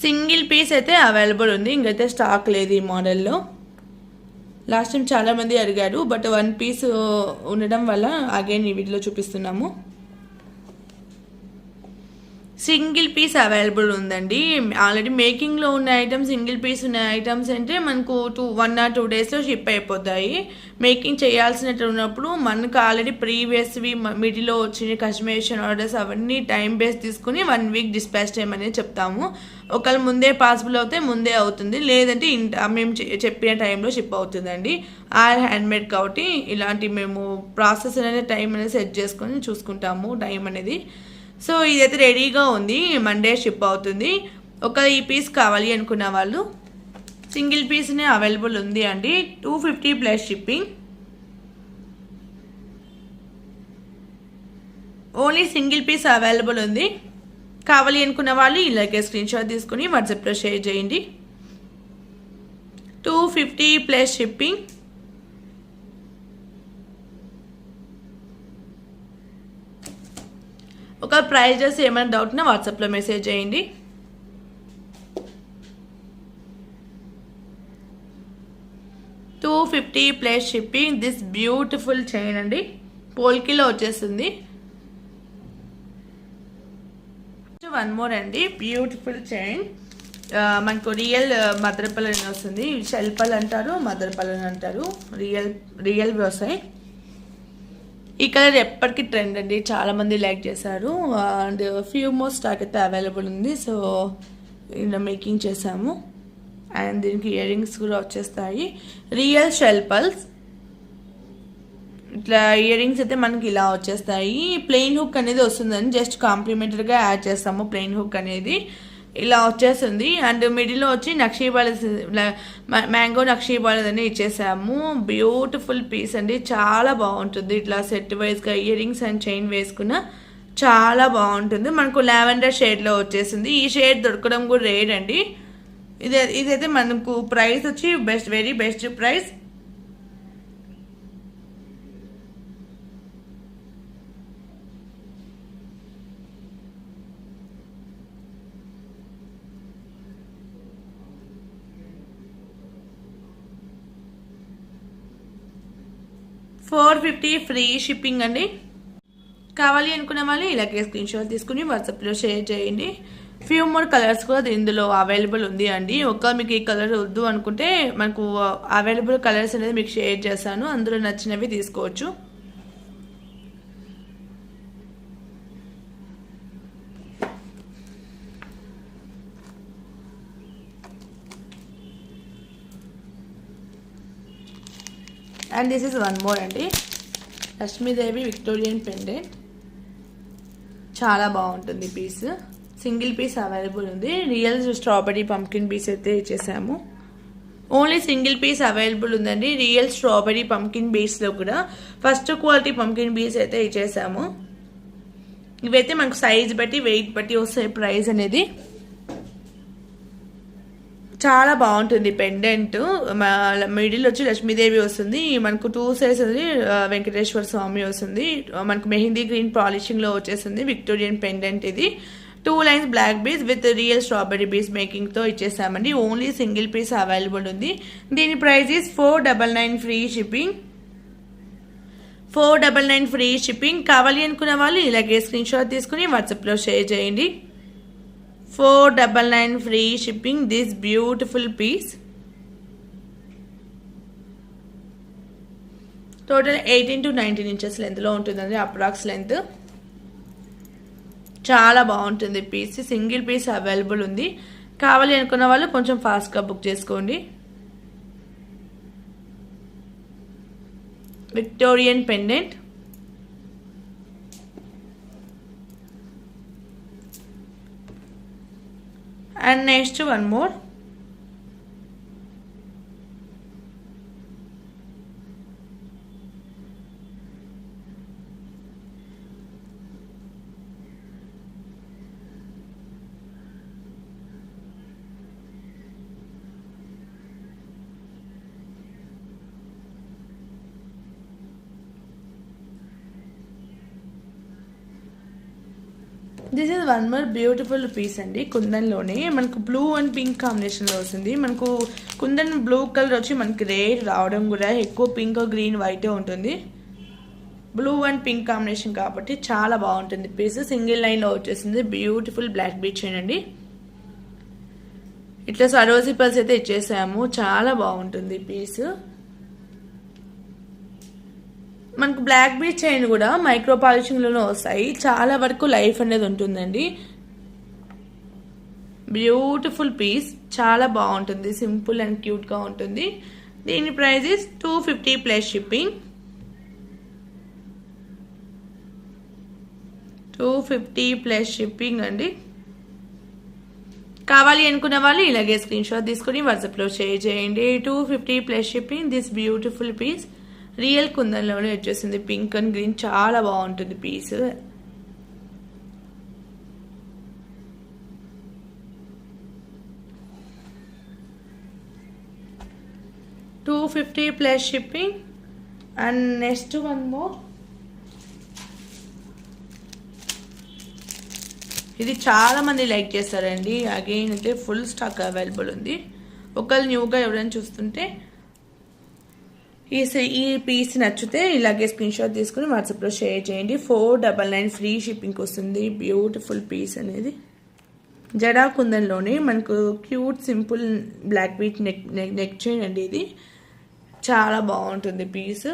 సింగిల్ పీస్ అయితే అవైలబుల్ ఉంది, ఇంకైతే స్టాక్ లేదు ఈ మోడల్లో. లాస్ట్ టైం చాలామంది అడిగారు, బట్ వన్ పీస్ ఉండడం వల్ల అగైన్ ఈ వీడియోలో చూపిస్తున్నాము. సింగిల్ పీస్ అవైలబుల్ ఉందండి. ఆల్రెడీ మేకింగ్లో ఉన్న ఐటమ్స్, సింగిల్ పీస్ ఉన్న ఐటమ్స్ అంటే మనకు 1 or 2 daysలో షిప్ అయిపోతాయి. మేకింగ్ చేయాల్సినట్టు ఉన్నప్పుడు మనకు ఆల్రెడీ ప్రీవియస్వి మిడిల్లో వచ్చిన కస్టమైజేషన్ ఆర్డర్స్ అవన్నీ టైం బేస్ తీసుకుని 1 week డిస్పాచ్ చేయమని చెప్తాము. ఒకవేళ ముందే పాసిబుల్ అవుతే ముందే అవుతుంది, లేదంటే మేము చెప్పిన టైంలో షిప్ అవుతుందండి. ఆర్ హ్యాండ్మేడ్ కాబట్టి ఇలాంటి మేము ప్రాసెస్ అనేది టైం అనేది సెట్ చేసుకొని చూసుకుంటాము టైం అనేది. సో ఇదైతే రెడీగా ఉంది, మండే షిప్ అవుతుంది. ఒక ఈ పీస్ కావాలి అనుకున్న వాళ్ళు సింగిల్ పీస్నే అవైలబుల్ ఉంది అండి. 250 plus shipping. Only single piece available ఉంది. కావాలి అనుకున్న వాళ్ళు ఇలాగే స్క్రీన్ షాట్ తీసుకుని వాట్సాప్లో షేర్ చేయండి. 250 ప్లస్ షిప్పింగ్. ఒక ప్రైజెస్ ఏమైనా డౌట్ ఉన్నా వాట్సాప్లో మెసేజ్ చేయండి. $250 plus shipping. This beautiful chain అండి, పోల్కీలో వచ్చేస్తుంది. వన్ మోర్ అండి, బ్యూటిఫుల్ చైన్. మనకు రియల్ మదర్పల్ అని వస్తుంది. షెల్పల్ అంటారు, మదర్పల్ అని అంటారు. రియల్ వస్తాయి. ఈ కలర్ ఎప్పటికీ ట్రెండ్ అండి, చాలామంది లైక్ చేశారు. అండ్ ఫ్యూ మోర్ స్టాక్ అయితే అవైలబుల్ ఉంది. సో ఇలా మేకింగ్ చేసాము. అండ్ దీనికి ఇయర్ రింగ్స్ కూడా వచ్చేస్తాయి. రియల్ షెల్పల్స్. ఇట్లా ఇయర్ రింగ్స్ అయితే మనకి ఇలా వచ్చేస్తాయి. ప్లెయిన్ హుక్ అనేది వస్తుందని జస్ట్ కాంప్లిమెంటరీగా యాడ్ చేస్తాము. ప్లెయిన్ హుక్ అనేది ఇలా వచ్చేస్తుంది. అండ్ మిడిల్లో వచ్చి నక్షీబాల మ్యాంగో నక్షీబాలని ఇచ్చేసాము. బ్యూటిఫుల్ పీస్ అండి, చాలా బాగుంటుంది. ఇట్లా సెట్ వైజ్గా ఇయర్ రింగ్స్ అండ్ చైన్ వేసుకున్న చాలా బాగుంటుంది. మనకు లావెండర్ షేడ్లో వచ్చేసింది. ఈ షేడ్ దొరకడం కూడా రేర్ అండి. ఇదైతే మనకు ప్రైస్ వచ్చి very best price. $450 free shipping అండి. కావాలి అనుకున్న వాళ్ళు ఇలాగే స్క్రీన్ షాట్ తీసుకుని వాట్సాప్లో షేర్ చేయండి. ఫ్యూ మోర్ కలర్స్ కూడా ఇందులో అవైలబుల్ ఉంది అండి. ఒక మీకు ఈ కలర్ వద్దు అనుకుంటే మనకు అవైలబుల్ కలర్స్ అనేది మీకు షేర్ చేశాను, అందులో నచ్చినవి తీసుకోవచ్చు. And this is one more అండి, లక్ష్మీదేవి విక్టోరియన్ పెండెంట్. చాలా బాగుంటుంది పీస్. సింగిల్ పీస్ అవైలబుల్ ఉంది. రియల్ స్ట్రాబెరీ పంకిన్ పీస్ అయితే ఇచ్చేసాము. ఓన్లీ సింగిల్ పీస్ అవైలబుల్ ఉందండి. రియల్ స్ట్రాబెరీ పంకిన్ బీస్లో కూడా ఫస్ట్ క్వాలిటీ పంకిన్ బీస్ అయితే ఇచ్చేసాము. ఇవైతే మనకు సైజ్ బట్టి వెయిట్ బట్టి వస్తాయి ప్రైస్ అనేది. చాలా బాగుంటుంది పెండెంట్. మిడిల్ వచ్చి లక్ష్మీదేవి వస్తుంది. మనకు 2 సైడ్స్ ఉంది వెంకటేశ్వర స్వామి వస్తుంది. మనకు మెహందీ గ్రీన్ పాలిషింగ్లో వచ్చేసింది విక్టోరియన్ పెండెంట్. ఇది 2 lines black beads with real strawberry beads మేకింగ్తో ఇచ్చేసామండి. ఓన్లీ సింగిల్ పీస్ అవైలబుల్ ఉంది. దీని price is $499 free shipping. 499 free shipping. కావాలి అనుకున్న వాళ్ళు ఇలాగే స్క్రీన్ షాట్ తీసుకుని వాట్సాప్లో షేర్ చేయండి. 499 free shipping this beautiful piece. Total 18 to 19 inches లెంత్లో ఉంటుందండి, అప్రాక్స్ లెంత్. చాలా బాగుంటుంది పీస్. సింగిల్ పీస్ అవైలబుల్ ఉంది. కావాలి అనుకున్న వాళ్ళు కొంచెం ఫాస్ట్గా బుక్ చేసుకోండి. Victorian pendant. And next one more. This is one more beautiful piece అండి. కుందన్లోనే మనకు బ్లూ అండ్ పింక్ కాంబినేషన్లో వస్తుంది. మనకు కుందన్ బ్లూ కలర్ వచ్చి మనకి రేర్ రావడం కూడా ఎక్కువ పింక్ గ్రీన్ వైట్ ఉంటుంది. బ్లూ అండ్ పింక్ కాంబినేషన్ కాబట్టి చాలా బాగుంటుంది పీస్. సింగిల్ లైన్లో వచ్చేసింది. బ్యూటిఫుల్ బ్లాక్ బీచ్ అండి. ఇట్లా సరోజీ పల్స్ అయితే ఇచ్చేసాము. చాలా బాగుంటుంది పీస్. మనకు బ్లాక్ బీచ్ చైన్ కూడా మైక్రో పాలిషింగ్లోనే వస్తాయి. చాలా వరకు లైఫ్ అనేది ఉంటుందండి. Beautiful piece. చాలా బాగుంటుంది. సింపుల్ అండ్ క్యూట్గా ఉంటుంది. దీని price is 250 plus shipping. 250 plus shipping అండి. కావాలి అనుకున్న వాళ్ళు ఇలాగే స్క్రీన్ షాట్ తీసుకుని వాట్సాప్లో షేర్ చేయండి. 250 plus shipping this beautiful piece. Real కుందన్లోనే వచ్చేసింది. పింక్ అండ్ గ్రీన్ చాలా బాగుంటుంది piece. $250 plus shipping. And next one more. ఇది చాలా మంది లైక్ చేస్తారండి. అగైన్ అయితే ఫుల్ స్టాక్ అవైలబుల్ ఉంది. ఒకళ్ళు న్యూగా ఎవరైనా చూస్తుంటే ఈ పీస్ నచ్చితే ఇలాగే స్క్రీన్ షాట్ తీసుకుని వాట్సాప్లో షేర్ చేయండి. 499 ఫ్రీ షిప్పింగ్ వస్తుంది. బ్యూటిఫుల్ పీస్ అనేది జడా కుందన్లోనే మనకు cute simple black bead neck chain అండి. ఇది చాలా బాగుంటుంది పీస్.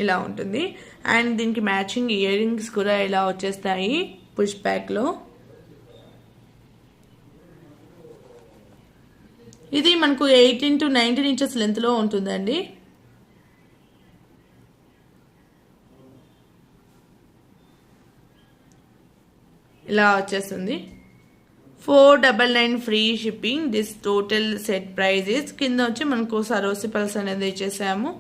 ఇలా ఉంటుంది. అండ్ దీనికి మ్యాచింగ్ ఇయర్ రింగ్స్ కూడా ఇలా వచ్చేస్తాయి పుష్ బ్యాక్లో. ఇది మనకు 18 to 19 ఇంచెస్ లెంత్లో ఉంటుందండి. ఇలా వచ్చేస్తుంది. 499 free shipping this total set price is. కింద వచ్చి మనకు సరోసి పల్స్ అనేది ఇచ్చేసాము.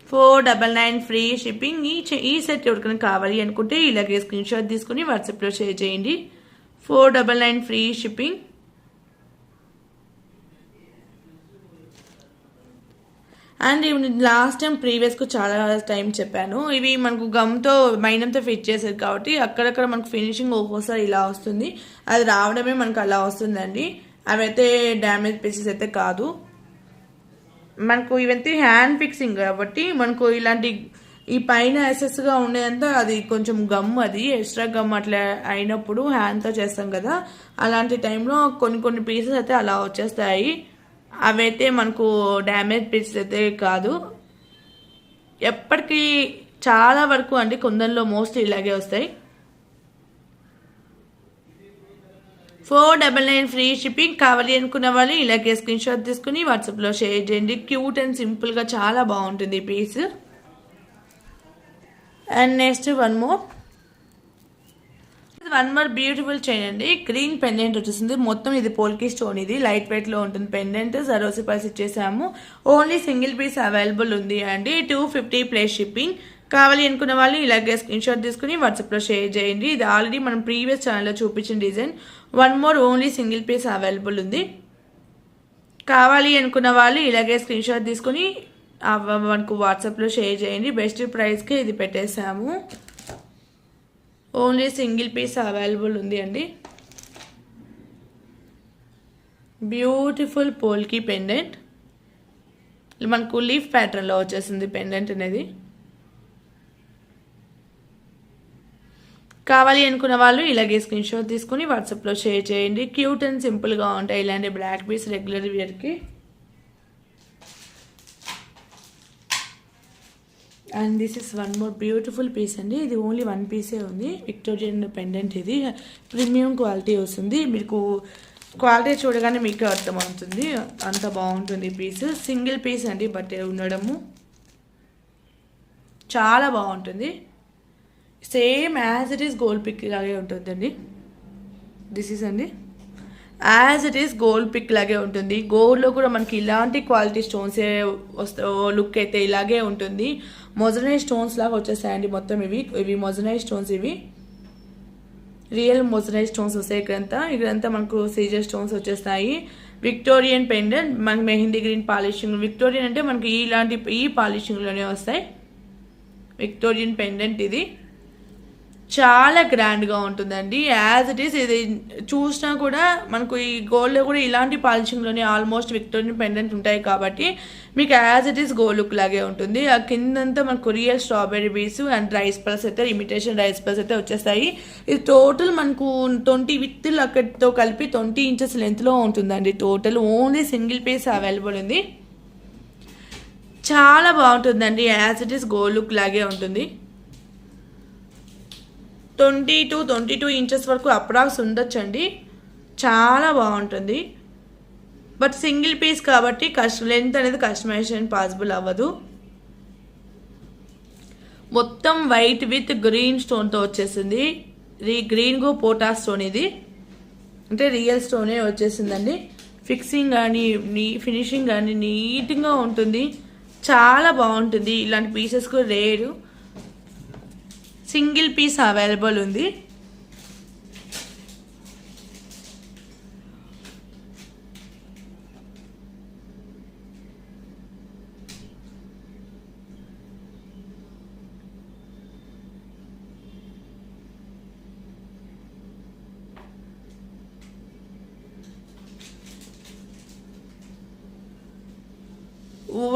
499 ఫ్రీ షిప్పింగ్. ఈ సెట్ ఎవరికైనా కావాలి అనుకుంటే ఇలాగే స్క్రీన్ షాట్ తీసుకుని వాట్సాప్లో షేర్ చేయండి. 499 free shipping. And last time ప్రీవియస్కు చాలా టైం చెప్పాను. ఇవి మనకు గమ్తో మైనంతో ఫిట్ చేశారు కాబట్టి అక్కడక్కడ మనకు ఫినిషింగ్ ఒక్కోసారి ఇలా వస్తుంది. అది రావడమే మనకు అలా వస్తుందండి. అవైతే డ్యామేజ్ పీసెస్ అయితే కాదు. మనకు ఇవైతే హ్యాండ్ ఫిక్సింగ్ కాబట్టి మనకు ఇలాంటి ఈ పైన ఎసెస్గా ఉండేదంతా అది కొంచెం గమ్, అది ఎక్స్ట్రా గమ్ అట్లా అయినప్పుడు హ్యాండ్తో చేస్తాం కదా, అలాంటి టైంలో కొన్ని పీసెస్ అయితే అలా వచ్చేస్తాయి. అవైతే మనకు డ్యామేజ్ పీసెస్ అయితే కాదు. ఎప్పటికీ చాలా వరకు అండి కుందన్లో మోస్ట్లీ ఇలాగే వస్తాయి. 499 ఫ్రీ షిప్పింగ్. కావాలి అనుకున్న వాళ్ళు ఇలాగే స్క్రీన్ షాట్ తీసుకుని వాట్సాప్లో షేర్ చేయండి. క్యూట్ అండ్ సింపుల్గా చాలా బాగుంటుంది ఈ piece. And next one more beautiful chain అండి. గ్రీన్ పెండెంట్ వచ్చేసింది. మొత్తం ఇది పోల్కి స్టోన్. ఇది లైట్ వెయిట్ లో ఉంటుంది పెండెంట్. సరోసి పల్స్ ఇచ్చేసాము. ఓన్లీ సింగిల్ పీస్ అవైలబుల్ ఉంది అండి. 250 ప్లస్ షిప్పింగ్. కావాలి అనుకున్న వాళ్ళు ఇలాగే స్క్రీన్ షాట్ తీసుకుని వాట్సాప్లో షేర్ చేయండి. ఇది ఆల్రెడీ మనం ప్రీవియస్ ఛానల్లో చూపించిన design. One more only single piece available ఉంది. కావాలి అనుకున్న వాళ్ళు ఇలాగే స్క్రీన్ షాట్ తీసుకుని మనకు వాట్సాప్లో షేర్ చేయండి. బెస్ట్ ప్రైస్కి ఇది పెట్టేసాము. ఓన్లీ సింగిల్ పీస్ అవైలబుల్ ఉంది అండి. Beautiful polki pendant. మనకు లీఫ్ ప్యాటర్న్లో వచ్చేసింది పెండెంట్ అనేది. కావాలి అనుకున్న వాళ్ళు ఇలాగే స్క్రీన్ షాట్ తీసుకుని వాట్సాప్లో షేర్ చేయండి. క్యూట్ అండ్ సింపుల్గా ఉంటాయి ఇలాంటి బ్లాక్ పీస్ రెగ్యులర్ వేర్కి. And this is one more beautiful piece అండి. ఇది ఓన్లీ వన్ పీసే ఉంది. విక్టోరియన్ పెండెంట్, ఇది ప్రీమియం క్వాలిటీ వస్తుంది. మీకు క్వాలిటీ చూడగానే మీకు అర్థమవుతుంది, అంత బాగుంటుంది పీస్. సింగిల్ పీస్ అండి బట్ ఉండడము చాలా బాగుంటుంది. Same as it is gold pic లాగే ఉంటుందండి. దిస్ ఈస్ అండి as it is gold pic లాగే ఉంటుంది. గోల్డ్లో కూడా మనకి ఇలాంటి క్వాలిటీ స్టోన్సే లుక్ అయితే ఇలాగే ఉంటుంది. మొజనైజ్ స్టోన్స్ లాగా వచ్చేస్తాయండి మొత్తం. ఇవి మొజనైజ్ స్టోన్స్, ఇవి రియల్ మొజనైజ్ స్టోన్స్ వస్తాయి. ఇక్కడంతా మనకు సీజర్ స్టోన్స్ వచ్చేస్తాయి. విక్టోరియన్ పెండెంట్, మనకి మెహందీ గ్రీన్ పాలిషింగ్. విక్టోరియన్ అంటే మనకి ఈ పాలిషింగ్లోనే వస్తాయి. విక్టోరియన్ పెండెంట్ ఇది చాలా గ్రాండ్గా ఉంటుందండి. యాజ్ ఇట్ ఈస్ ఇది చూసినా కూడా మనకు ఈ గోల్డ్లో కూడా ఇలాంటి పాలిషింగ్లోనే ఆల్మోస్ట్ విక్టోరియన్ పెండెంట్ ఉంటాయి కాబట్టి మీకు as it is gold look లాగే ఉంటుంది. ఆ కిందంతా మనకు real strawberry beads and rice pearls అయితే ఇమిటేషన్ రైస్ పల్స్ అయితే వచ్చేస్తాయి. ఇది టోటల్ మనకు 20 విత్ లక్కతో కలిపి 20 ఇంచెస్ లెంత్లో ఉంటుందండి. Total only single piece available ఉంది. చాలా బాగుంటుందండి. As it is gold look లాగే ఉంటుంది. 20 to 22 ఇంచెస్ వరకు అప్రాక్స్ ఉండొచ్చండి. చాలా బాగుంటుంది. బట్ సింగిల్ పీస్ కాబట్టి లెంత్ అనేది కస్టమైజేషన్ పాసిబుల్ అవ్వదు. మొత్తం వైట్ విత్ గ్రీన్ స్టోన్తో వచ్చేసింది. గ్రీన్ గో పోటా స్టోన్, ఇది అంటే రియల్ స్టోనే వచ్చేసిందండి. ఫిక్సింగ్ కానీ ఫినిషింగ్ కానీ నీట్గా ఉంటుంది. చాలా బాగుంటుంది. ఇలాంటి పీసెస్ కూడా రేరు. సింగిల్ పీస్ అవైలబుల్ ఉంది.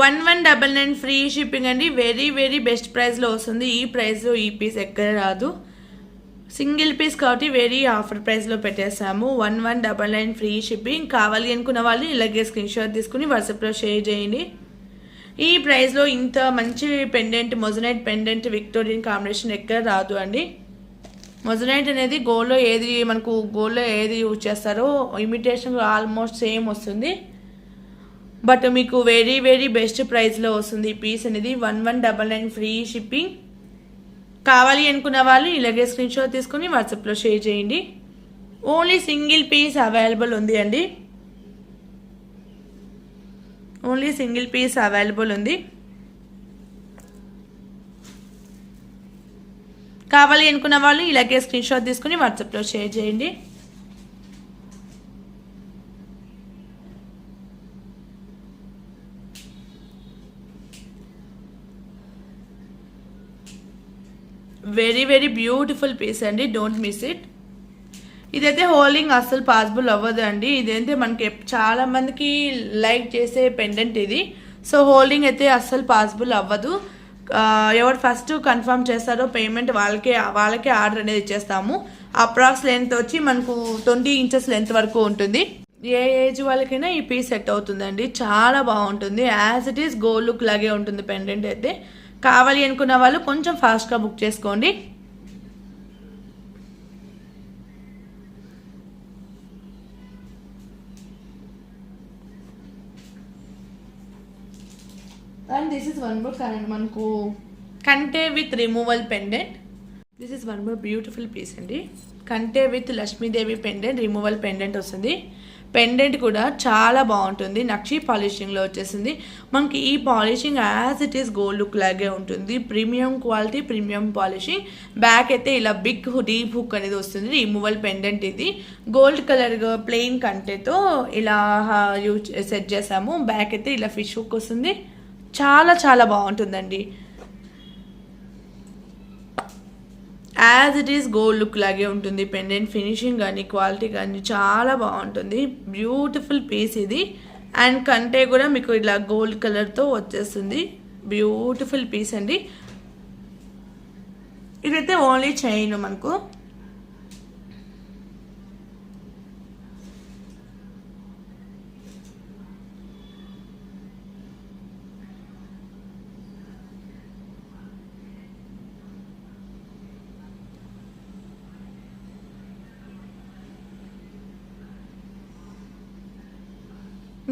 $1199 ఫ్రీ షిప్పింగ్ అండి. వెరీ వెరీ బెస్ట్ ప్రైస్లో వస్తుంది. ఈ ప్రైస్లో ఈ పీస్ ఎక్కడ రాదు. సింగిల్ పీస్ కాబట్టి వెరీ ఆఫర్ ప్రైస్లో పెట్టేసాము. 1199 ఫ్రీ షిప్పింగ్. కావాలి అనుకున్న వాళ్ళు ఇలాగే స్క్రీన్ షాట్ తీసుకుని వాట్సాప్లో షేర్ చేయండి. ఈ ప్రైస్లో ఇంత మంచి pendant, moissanite pendant Victorian combination ఎక్కడ రాదు అండి. మొజనైట్ అనేది గోల్డ్లో ఏది యూజ్ చేస్తారో ఇమిటేషన్ ఆల్మోస్ట్ సేమ్ వస్తుంది. బట్ మీకు వెరీ వెరీ బెస్ట్ ప్రైస్లో వస్తుంది ఈ పీస్ అనేది. 1199 ఫ్రీ షిప్పింగ్. కావాలి అనుకున్న వాళ్ళు ఇలాగే స్క్రీన్ షాట్ తీసుకుని వాట్సాప్లో షేర్ చేయండి. ఓన్లీ సింగిల్ పీస్ అవైలబుల్ ఉంది అండి. ఓన్లీ సింగిల్ పీస్ అవైలబుల్ ఉంది. కావాలి అనుకున్న వాళ్ళు ఇలాగే స్క్రీన్ షాట్ తీసుకుని వాట్సాప్లో షేర్ చేయండి. వెరీ వెరీ బ్యూటిఫుల్ పీస్ అండి. Don't miss it. ఇదైతే హోల్డింగ్ అస్సలు పాసిబుల్ అవ్వదు అండి. ఇదైతే మనకి చాలా మందికి లైక్ చేసే పెండెంట్ ఇది. సో హోల్డింగ్ అయితే అస్సలు పాసిబుల్ అవ్వదు. ఎవరు ఫస్ట్ కన్ఫర్మ్ చేస్తారో పేమెంట్ వాళ్ళకే ఆర్డర్ అనేది ఇచ్చేస్తాము. అప్రాక్స్ లెంత్ వచ్చి మనకు 20 ఇంచెస్ లెంత్ వరకు ఉంటుంది. ఏ ఏజ్ వాళ్ళకైనా ఈ పీస్ సెట్ అవుతుందండి. చాలా బాగుంటుంది. As it is gold look లాగే ఉంటుంది పెండెంట్ అయితే. కావాలి అనుకున్న వాళ్ళు కొంచెం ఫాస్ట్గా బుక్ చేసుకోండి. And this is one more మనకు కంటే with removal pendant. This is one more beautiful piece అండి. కంటే with Lakshmidevi pendant, removal pendant వస్తుంది. పెండెంట్ కూడా చాలా బాగుంటుంది. నక్షి పాలిషింగ్లో వచ్చేసింది. మనకి ఈ polishing as it is gold look లాగే ఉంటుంది. Premium quality, premium polishing. Back అయితే ఇలా బిగ్ డీప్ హుక్ అనేది వస్తుంది. రిమూవల్ పెండెంట్ ఇది. గోల్డ్ కలర్ ప్లెయిన్ కంటేతో ఇలా సెట్ చేసాము. బ్యాక్ అయితే ఇలా ఫిష్ హుక్ వస్తుంది. చాలా చాలా బాగుంటుందండి. As it is gold look లాగే ఉంటుంది. పెండెంట్ ఫినిషింగ్ కానీ క్వాలిటీ కానీ చాలా బాగుంటుంది. బ్యూటిఫుల్ పీస్ ఇది. అండ్ కంటే కూడా మీకు ఇలా గోల్డ్ కలర్తో వచ్చేస్తుంది. బ్యూటిఫుల్ పీస్ అండి. ఇదైతే ఓన్లీ చైన్ మనకు.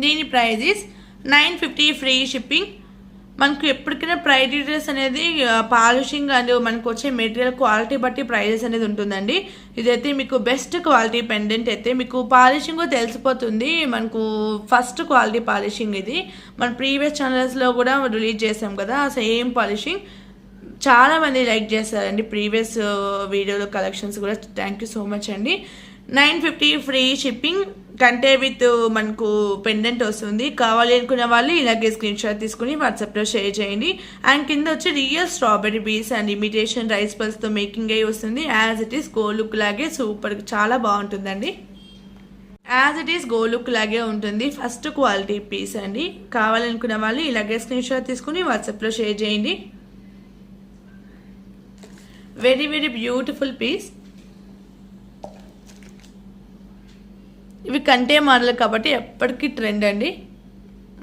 దీని ప్రైస్ ఇస్ 950 ఫ్రీ షిప్పింగ్. మనకు ఎప్పటికైనా ప్రైస్ డీటెయిల్స్ అనేది పాలిషింగ్ అండ్ మనకు వచ్చే మెటీరియల్ క్వాలిటీ బట్టి ప్రైజెస్ అనేది ఉంటుందండి. ఇదైతే మీకు బెస్ట్ క్వాలిటీ పెండెంట్ అయితే మీకు పాలిషింగ్ తెలిసిపోతుంది. మనకు ఫస్ట్ క్వాలిటీ పాలిషింగ్ ఇది. మన ప్రీవియస్ ఛానల్స్లో కూడా రిలీజ్ చేసాం కదా సేమ్ పాలిషింగ్. చాలామంది లైక్ చేస్తారండి ప్రీవియస్ వీడియోలో కలెక్షన్స్ కూడా. థ్యాంక్ యూ సో మచ్ అండి. 950 ఫ్రీ షిప్పింగ్. కంటే విత్ మనకు పెండెంట్ వస్తుంది. కావాలి అనుకున్న వాళ్ళు ఇలాగే స్క్రీన్ షాట్ తీసుకుని వాట్సాప్లో షేర్ చేయండి. అండ్ కింద వచ్చి real strawberry piece and imitation rice పల్స్తో మేకింగ్ అయ్యి వస్తుంది. As it is gold look లాగే సూపర్ చాలా బాగుంటుందండి. As it is gold look లాగే ఉంటుంది. ఫస్ట్ క్వాలిటీ పీస్ అండి. కావాలనుకున్న వాళ్ళు ఇలాగే స్క్రీన్ షాట్ తీసుకుని వాట్సాప్లో షేర్ చేయండి. Very very beautiful piece. ఇవి కంటే మోడల్ కాబట్టి ఎప్పటికీ ట్రెండ్ అండి.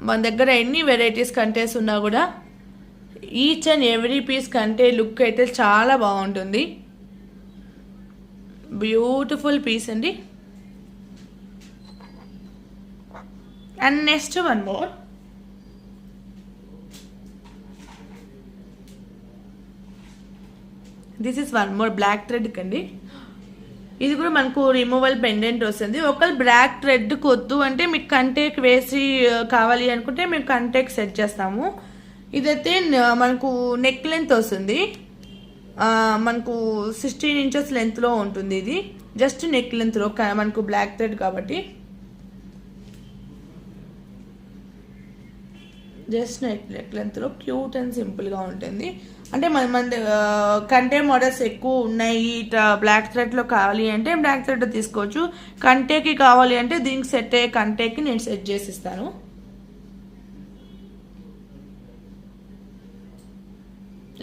మన దగ్గర ఎన్ని వెరైటీస్ కంటేస్ ఉన్నా కూడా ఈచ్ అండ్ ఎవ్రీ పీస్ కంటే లుక్ అయితే చాలా బాగుంటుంది. బ్యూటిఫుల్ పీస్ అండి. And next one more. This is one more black thread కండి. ఇది కూడా మనకు రిమూవల్ పెండెంట్ వస్తుంది. ఒకవేళ బ్లాక్ థ్రెడ్ కొద్దు అంటే మీకు కంటేక్ వేసి కావాలి అనుకుంటే మేము కంటేక్ సెట్ చేస్తాము. ఇదైతే మనకు నెక్ లెంత్ వస్తుంది. మనకు 16 ఇంచెస్ లెంత్లో ఉంటుంది. ఇది జస్ట్ నెక్ లెంత్లో మనకు బ్లాక్ థ్రెడ్ కాబట్టి జస్ట్ నెక్ లెంత్లో క్యూట్ అండ్ సింపుల్గా ఉంటుంది. అంటే మన కంటే మోడల్స్ ఎక్కువ ఉన్నాయి. ఇట్లా బ్లాక్ థ్రెడ్లో కావాలి అంటే బ్లాక్ థ్రెడ్ తీసుకోవచ్చు. కంటేకి కావాలి అంటే దీనికి సెట్ అయ్యే కంటేకి నేను సెట్ చేసి ఇస్తాను.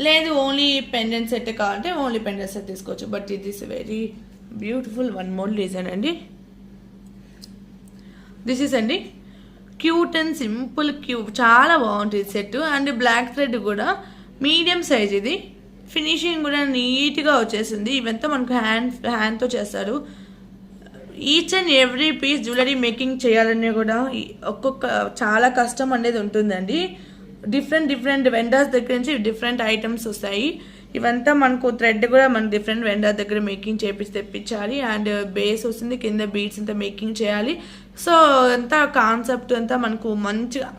లేదు ఓన్లీ పెండెంట్ సెట్ కావాలంటే ఓన్లీ పెండెంట్ సెట్ తీసుకోవచ్చు. బట్ ఇది is very beautiful one more design అండి. దిస్ ఇస్ అండి క్యూట్ అండ్ సింపుల్ చాలా బాగుంటుంది సెట్. అండ్ బ్లాక్ థ్రెడ్ కూడా మీడియం సైజ్. ఇది ఫినిషింగ్ కూడా నీట్గా వచ్చేసింది. ఇవంతా మనకు హ్యాండ్తో చేస్తారు. Each and every piece jewellery making చేయాలనే కూడా ఒక్కొక్క చాలా కష్టం అనేది ఉంటుందండి. డిఫరెంట్ వెండర్స్ దగ్గర నుంచి డిఫరెంట్ ఐటమ్స్ వస్తాయి. ఇవంతా మనకు థ్రెడ్ కూడా మనకు డిఫరెంట్ వెండర్ దగ్గర మేకింగ్ చేపించి తెప్పించాలి. అండ్ బేస్ వస్తుంది, కింద బీడ్స్ అంతా మేకింగ్ చేయాలి. సో అంతా కాన్సెప్ట్ అంతా మనకు మంచిగా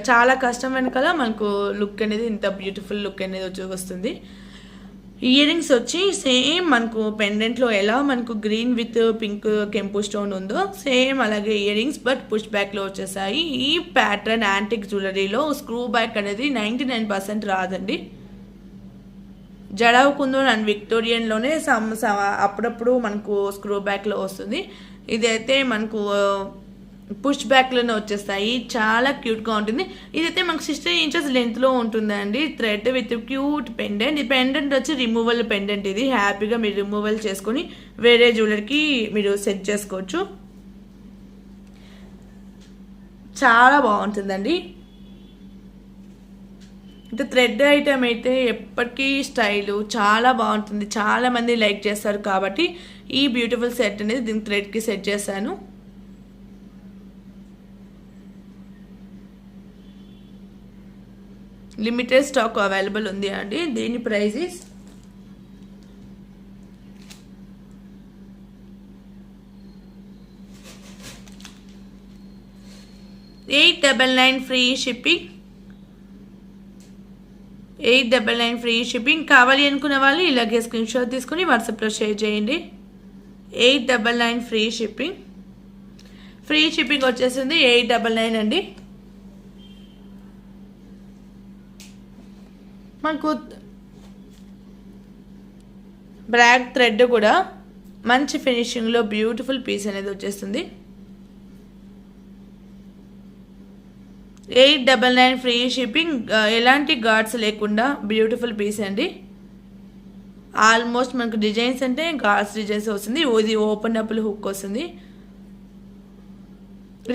చాలా కష్టం వెనకాల మనకు లుక్ అనేది ఇంత బ్యూటిఫుల్ లుక్ అనేది వస్తుంది. ఇయర్ రింగ్స్ వచ్చి సేమ్ మనకు పెండెంట్లో ఎలా మనకు గ్రీన్ విత్ పింక్ కెంపు స్టోన్ ఉందో సేమ్ అలాగే ఇయర్ రింగ్స్ బట్ పుష్ బ్యాక్లో వచ్చేసాయి. ఈ ప్యాటర్న్ యాంటిక్ జ్యువెలరీలో స్క్రూ బ్యాక్ అనేది 99% రాదండి. జడావ్ కుందన్ అండ్ విక్టోరియన్లోనే అప్పుడప్పుడు మనకు స్క్రూ బ్యాక్లో వస్తుంది. ఇదైతే మనకు పుష్ బ్యాక్లోనే వచ్చేస్తాయి. చాలా క్యూట్గా ఉంటుంది. ఇదైతే మనకు 16 ఇంచెస్ లెంత్లో ఉంటుందండి. Thread with cute pendant. ఈ పెండెంట్ వచ్చి రిమూవల్ పెండెంట్. ఇది హ్యాపీగా మీరు రిమూవల్ చేసుకొని వేరే జ్యువెలరీకి మీరు సెట్ చేసుకోవచ్చు. చాలా బాగుంటుందండి. అంటే థ్రెడ్ ఐటమ్ అయితే ఎప్పటికీ స్టైలు చాలా బాగుంటుంది. చాలామంది లైక్ చేస్తారు కాబట్టి ఈ బ్యూటిఫుల్ సెట్ అనేది దీనికి థ్రెడ్కి సెట్ చేశాను. లిమిటెడ్ స్టాక్ అవైలబుల్ ఉంది అండి. దీని price is 899 free shipping. 899 free shipping. కావాలి అనుకున్న వాళ్ళు ఇలాగే స్క్రీన్ షాట్ తీసుకుని వాట్సాప్లో షేర్ చేయండి. 899 ఫ్రీ షిప్పింగ్. ఫ్రీ షిప్పింగ్ వచ్చేసింది 899 అండి. మనకు బ్లాక్ థ్రెడ్ కూడా మంచి ఫినిషింగ్లో బ్యూటిఫుల్ పీస్ అనేది వచ్చేస్తుంది. 899 ఫ్రీ షిప్పింగ్, ఎలాంటి గార్డ్స్ లేకుండా బ్యూటిఫుల్ పీస్ అండి. ఆల్మోస్ట్ మనకు డిజైన్స్ అంటే గార్డ్స్ డిజైన్స్ వస్తుంది. ఇది ఓపెన్ అప్ హుక్ వస్తుంది,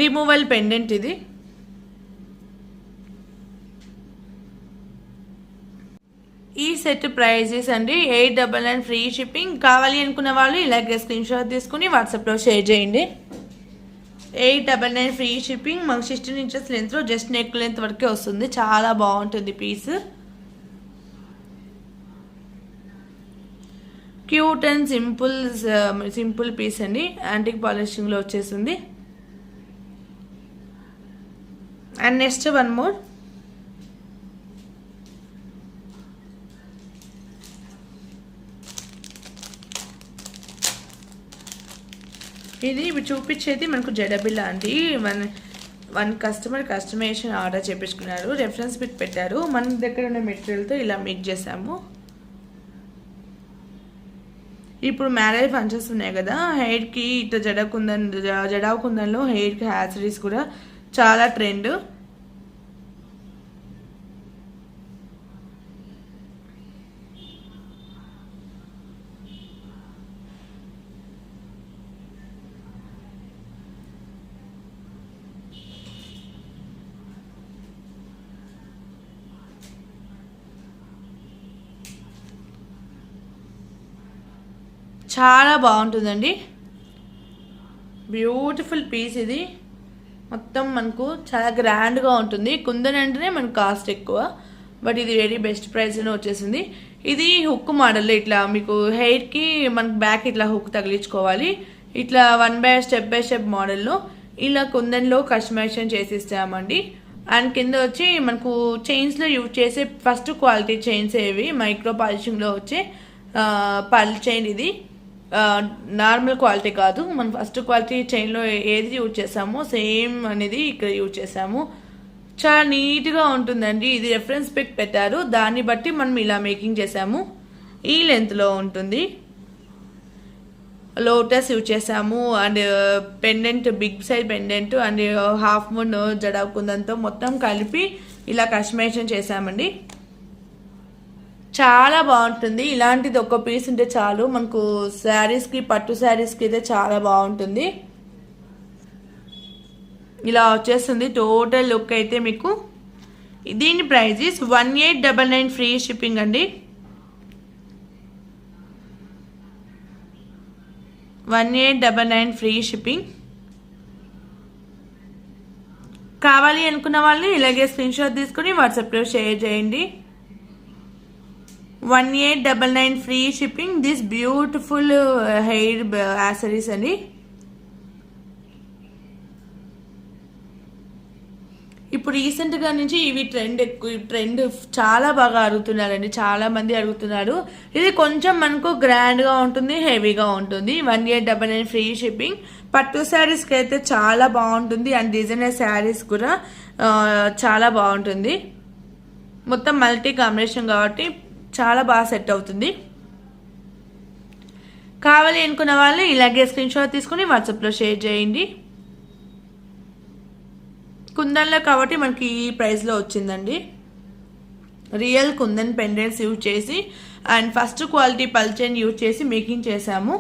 రిమూవల్ పెండెంట్ ఇది. ఈ సెట్ ప్రైజెస్ అండి 899 ఫ్రీ షిప్పింగ్. కావాలి అనుకున్న వాళ్ళు ఇలాగే స్క్రీన్ షాట్ తీసుకుని వాట్సాప్లో షేర్ చేయండి. 899 ఫ్రీ షిప్పింగ్. మనకు 16 ఇంచెస్ లెంత్లో జస్ట్ నెక్ లెంత్ వరకే వస్తుంది. చాలా బాగుంటుంది piece. Cute and simple piece అండి. యాంటిక్ పాలిషింగ్లో వచ్చేసింది. And next one more. ఇది చూపించేది మనకు జడబిల్ల అండి. వన్ కస్టమర్ కస్టమైజేషన్ ఆర్డర్ చేపించుకున్నారు, రెఫరెన్స్ పిక్ పెట్టారు. మన దగ్గర ఉన్న మెటీరియల్తో ఇలా మేక్ చేసాము. ఇప్పుడు మ్యారేజ్ ఫంక్షన్స్ ఉన్నాయి కదా, హెయిర్కి ఇట్లా జడాకుందన్లో హెయిర్కి యాక్సరీస్ కూడా చాలా ట్రెండ్. చాలా బాగుంటుందండి, బ్యూటిఫుల్ పీస్ ఇది. మొత్తం మనకు చాలా గ్రాండ్గా ఉంటుంది. కుందన్ అంటేనే మనకు కాస్ట్ ఎక్కువ, బట్ ఇది వెరీ బెస్ట్ ప్రైస్లో వచ్చేసింది. ఇది హుక్ మోడల్. ఇట్లా మీకు హెయిర్కి మనకు బ్యాక్ ఇట్లా హుక్ తగిలించుకోవాలి. ఇట్లా స్టెప్ బై స్టెప్ మోడల్లో ఇలా కుందన్లో కస్టమైజేషన్ చేసి ఇస్తామండి. అండ్ కింద వచ్చి మనకు చైన్స్లో యూజ్ చేసే ఫస్ట్ క్వాలిటీ చైన్స్ ఏవి, మైక్రో పాలిషింగ్లో వచ్చే పర్ల్ చైన్. ఇది నార్మల్ క్వాలిటీ కాదు, మనం ఫస్ట్ క్వాలిటీ చైన్లో ఏది యూజ్ చేసామో సేమ్ అనేది ఇక్కడ యూజ్ చేసాము. చాలా నీట్గా ఉంటుందండి. ఇది రెఫరెన్స్ పిక్ పెట్టారు, దాన్ని బట్టి మనం ఇలా మేకింగ్ చేసాము. ఈ లెంత్లో ఉంటుంది. లోటస్ యూజ్ చేసాము and pendant, big size pendant and half moon జడాకుందంతో మొత్తం కలిపి ఇలా కస్టమైజేషన్ చేసామండి. చాలా బాగుంటుంది. ఇలాంటిది ఒక పీస్ ఉంటే చాలు మనకు శారీస్కి, పట్టు శారీస్కి అయితే చాలా బాగుంటుంది. ఇలా వచ్చేస్తుంది టోటల్ లుక్ అయితే మీకు. దీని ప్రైజెస్ 1899 ఫ్రీ షిప్పింగ్ అండి. 1899 ఫ్రీ షిప్పింగ్. కావాలి అనుకున్న వాళ్ళు ఇలాగే స్క్రీన్ షాట్ తీసుకుని వాట్సాప్లో షేర్ చేయండి. 1899 free shipping. This beautiful hair accessories అండి. ఇప్పుడు రీసెంట్గా నుంచి ఇవి ట్రెండ్ చాలా బాగా అడుగుతున్నారండి, చాలా మంది అడుగుతున్నారు. ఇది కొంచెం మనకు గ్రాండ్గా ఉంటుంది, హెవీగా ఉంటుంది. 1899 ఫ్రీ షిప్పింగ్. పట్టు శారీస్కి అయితే చాలా బాగుంటుంది అండ్ డిజైనర్ శారీస్ కూడా చాలా బాగుంటుంది. మొత్తం మల్టీ కాంబినేషన్ కాబట్టి చాలా బాగా సెట్ అవుతుంది. కావాలి అనుకున్న వాళ్ళు ఇలాగే స్క్రీన్ షాట్ తీసుకుని వాట్సాప్లో షేర్ చేయండి. కుందన్లో కాబట్టి మనకి ఈ ప్రైస్లో వచ్చిందండి. రియల్ కుందన్ పెండెంట్స్ యూజ్ చేసి and first quality pearl chain use చేసి మేకింగ్ చేసాము.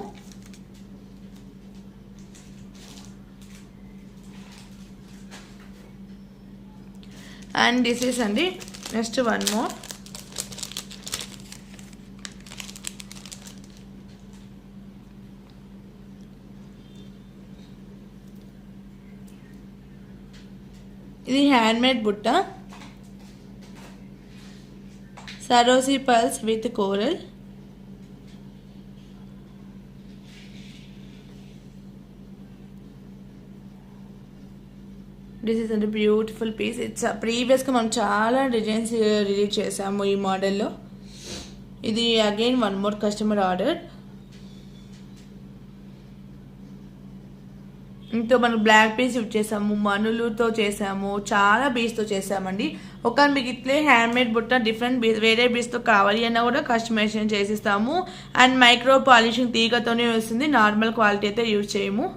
అండ్ దిస్ ఈస్ అండి. Next one more. ఇది హ్యాండ్మేడ్ బుట్ట, సరోసి pearls with coral. This is and beautiful piece. It's ప్రీవియస్గా మనం చాలా డిజైన్స్ రిలీజ్ చేసాము ఈ మోడల్లో. ఇది again one more customer order. ఇంట్లో మనం బ్లాక్ పీస్ యూజ్ చేసాము, మనులతో చేసాము, చాలా బీస్తో చేసామండి. ఒక మీకు ఇట్లే హ్యాండ్మేడ్ బుట్ట డిఫరెంట్ వేరే బీస్తో కావాలి అన్నా కూడా కస్టమైజేషన్ చేసిస్తాము. అండ్ మైక్రో పాలిషింగ్ తీగతోనే వస్తుంది, నార్మల్ క్వాలిటీ అయితే యూజ్ చేయము.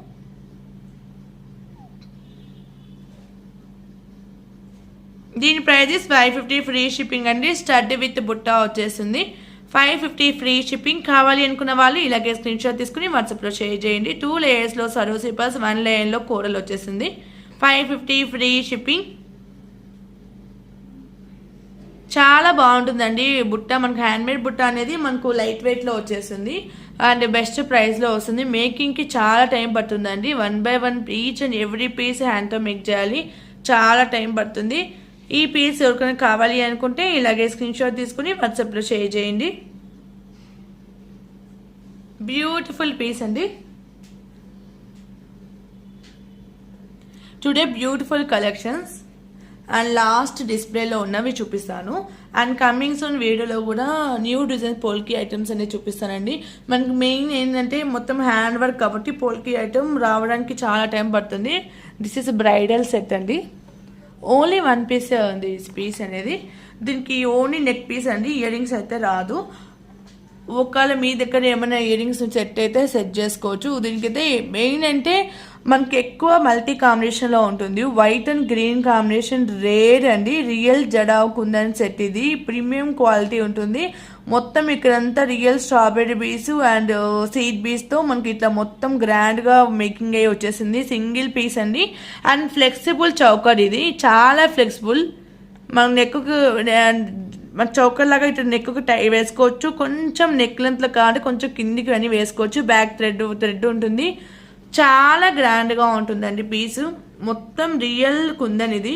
దీని ప్రైజెస్ 550 ఫ్రీ షిప్పింగ్ అండి. స్టడ్ విత్ బుట్ట వచ్చేస్తుంది. 550 ఫ్రీ షిప్పింగ్. కావాలి అనుకున్న వాళ్ళు ఇలాగే స్క్రీన్ షాట్ తీసుకుని వాట్సాప్లో షేర్ చేయండి. 2 లేయర్స్లో సర్వ్ సిపర్స్, 1 లేయర్లో కోరల్ వచ్చేసింది. 550 ఫ్రీ షిప్పింగ్. చాలా బాగుంటుందండి బుట్ట. మనకు హ్యాండ్మేడ్ బుట్ట అనేది మనకు లైట్ వెయిట్లో వచ్చేస్తుంది అండ్ బెస్ట్ ప్రైస్లో వస్తుంది. మేకింగ్కి చాలా టైం పడుతుందండి. 1 by 1 each and every piece హ్యాండ్తో మేక్ చేయాలి. చాలా టైం పడుతుంది. ఈ పీస్ ఎవరికైనా కావాలి అనుకుంటే ఇలాగే స్క్రీన్ షాట్ తీసుకుని వాట్సాప్లో షేర్ చేయండి. బ్యూటిఫుల్ పీస్ అండి. Today beautiful collections and last డిస్ప్లేలో ఉన్నవి చూపిస్తాను. అండ్ కమింగ్ సూన్ వీడియోలో కూడా న్యూ డిజైన్ పోల్కి ఐటమ్స్ అనేవి చూపిస్తానండి. మనకి మెయిన్ ఏంటంటే మొత్తం హ్యాండ్ వర్క్ కాబట్టి పోల్కి ఐటమ్ రావడానికి చాలా టైం పడుతుంది. దిస్ ఇస్ బ్రైడల్ సెట్ అండి. ఓన్లీ 1 పీస్ ఉంది ఈ పీస్ అనేది. దీనికి ఓన్లీ నెక్ పీస్ అండి. ఇయర్ రింగ్స్ అయితే రాదు. ఒకవేళ మీ దగ్గర ఏమైనా ఇయర్ రింగ్స్ సెట్ అయితే సెట్ చేసుకోవచ్చు. దీనికైతే మెయిన్ అంటే మనకి ఎక్కువ మల్టీ కాంబినేషన్లో ఉంటుంది. White and green combination rare అండి. రియల్ జడావ్ కుందన్ సెట్ ఇది. ప్రీమియం క్వాలిటీ ఉంటుంది. మొత్తం ఇక్కడంతా real strawberry bees and seed బీస్తో మనకి ఇట్లా మొత్తం గ్రాండ్గా మేకింగ్ అయ్యి వచ్చేసింది. సింగిల్ పీస్ అండి. అండ్ ఫ్లెక్సిబుల్ చౌకర్ ఇది. చాలా ఫ్లెక్సిబుల్. మన నెక్కు మన చౌకర్ లాగా ఇట్లా నెక్కు వేసుకోవచ్చు. కొంచెం నెక్ లెంత్లో కాదు కొంచెం కిందికి అని వేసుకోవచ్చు. బ్యాక్ థ్రెడ్ ఉంటుంది. చాలా గ్రాండ్గా ఉంటుందండి పీసు. మొత్తం రియల్ కుందన్ ఇది.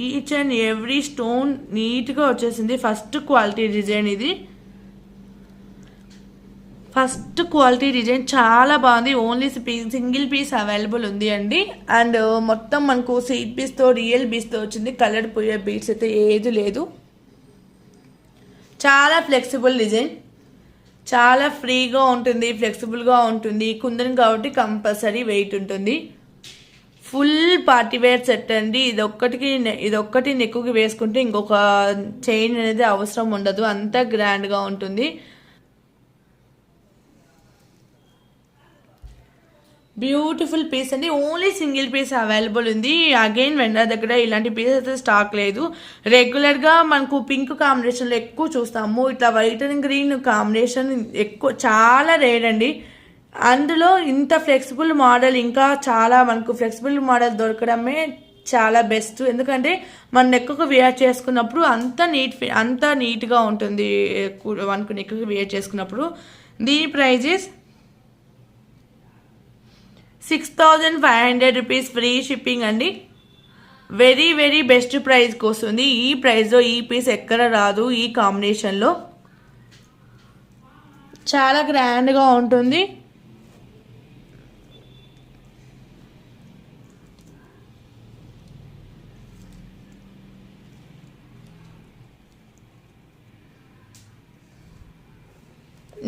ఈచ్ అండ్ ఎవ్రీ స్టోన్ నీట్గా వచ్చేసింది. ఫస్ట్ క్వాలిటీ డిజైన్ ఇది. ఫస్ట్ క్వాలిటీ డిజైన్ చాలా బాగుంది. ఓన్లీ సింగిల్ పీస్ అవైలబుల్ ఉంది అండి. అండ్ మొత్తం మనకు సీడ్ పీస్తో రియల్ బీస్తో వచ్చింది. కలర్ పోయే బీట్స్ అయితే ఏది లేదు. చాలా ఫ్లెక్సిబుల్ డిజైన్. చాలా ఫ్రీగా ఉంటుంది. ఫ్లెక్సిబుల్గా ఉంటుంది. కుందన్ కాబట్టి కంపల్సరీ వెయిట్ ఉంటుంది. ఫుల్ పార్టీవేర్ సెట్ అండి. ఇదొక్కటి నెక్కుకి వేసుకుంటే ఇంకొక చైన్ అనేది అవసరం ఉండదు. అంత గ్రాండ్గా ఉంటుంది. బ్యూటిఫుల్ పీస్ అండి. ఓన్లీ సింగిల్ పీస్ అవైలబుల్ ఉంది. అగైన్ వెండర్ దగ్గర ఇలాంటి పీసెస్ అయితే స్టాక్ లేదు. రెగ్యులర్గా మనకు పింక్ కాంబినేషన్లో ఎక్కువ చూస్తాము. ఇట్లా వైట్ అండ్ గ్రీన్ కాంబినేషన్ ఎక్కువ చాలా రేర్ అండి. అందులో ఇంత ఫ్లెక్సిబుల్ మోడల్ ఇంకా చాలా మనకు ఫ్లెక్సిబుల్ మోడల్ దొరకడమే చాలా బెస్ట్. ఎందుకంటే మన నెక్కుకు వేర్ చేసుకున్నప్పుడు అంత నీట్గా ఉంటుంది. మనకు నెక్కుకు వేర్ చేసుకున్నప్పుడు. దీని ప్రైజెస్ 6500 రూపీస్ ఫ్రీ షిప్పింగ్ అండి. వెరీ వెరీ బెస్ట్ ప్రైస్కి వస్తుంది. ఈ ప్రైస్లో ఈ పీస్ ఎక్కడ రాదు. ఈ కాంబినేషన్లో చాలా గ్రాండ్గా ఉంటుంది.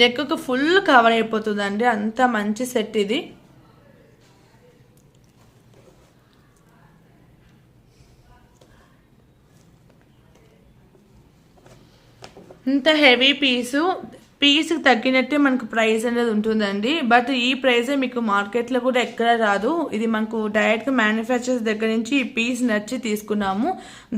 నెక్కు ఫుల్ కవర్ అయిపోతుందండి. అంత మంచి సెట్ ఇది. ఇంత హెవీ పీస్కి తగ్గినట్టే మనకు ప్రైస్ అనేది ఉంటుందండి. బట్ ఈ ప్రైజే మీకు మార్కెట్లో కూడా ఎక్కడ రాదు. ఇది మనకు డైరెక్ట్గా మ్యానుఫ్యాక్చరర్స్ దగ్గర నుంచి ఈ పీస్ నచ్చి తీసుకున్నాము.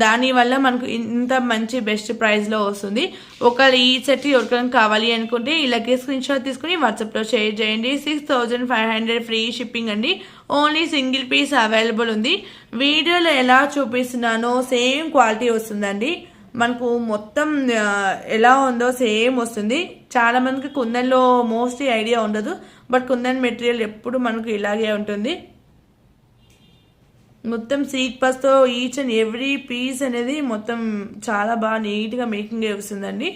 దానివల్ల మనకు ఇంత మంచి బెస్ట్ ప్రైస్లో వస్తుంది. ఒకవేళ ఈ సెట్ ఎవరికైనా కావాలి అనుకుంటే ఇలాగే స్క్రీన్ షాట్ తీసుకుని వాట్సాప్లో షేర్ చేయండి. 6500 ఫ్రీ షిప్పింగ్ అండి. ఓన్లీ సింగిల్ పీస్ అవైలబుల్ ఉంది. వీడియోలో ఎలా చూపిస్తున్నానో సేమ్ క్వాలిటీ వస్తుందండి. మనకు మొత్తం ఎలా ఉందో సేమ్ వస్తుంది. చాలా మందికి కుందన్లో మోస్ట్లీ ఐడియా ఉండదు. బట్ కుందన్ మెటీరియల్ ఎప్పుడు మనకు ఇలాగే ఉంటుంది. మొత్తం సీడ్ పస్తో ఈచ్ అండ్ ఎవ్రీ పీస్ అనేది మొత్తం చాలా బాగా నీట్గా మేకింగ్ వస్తుందండి.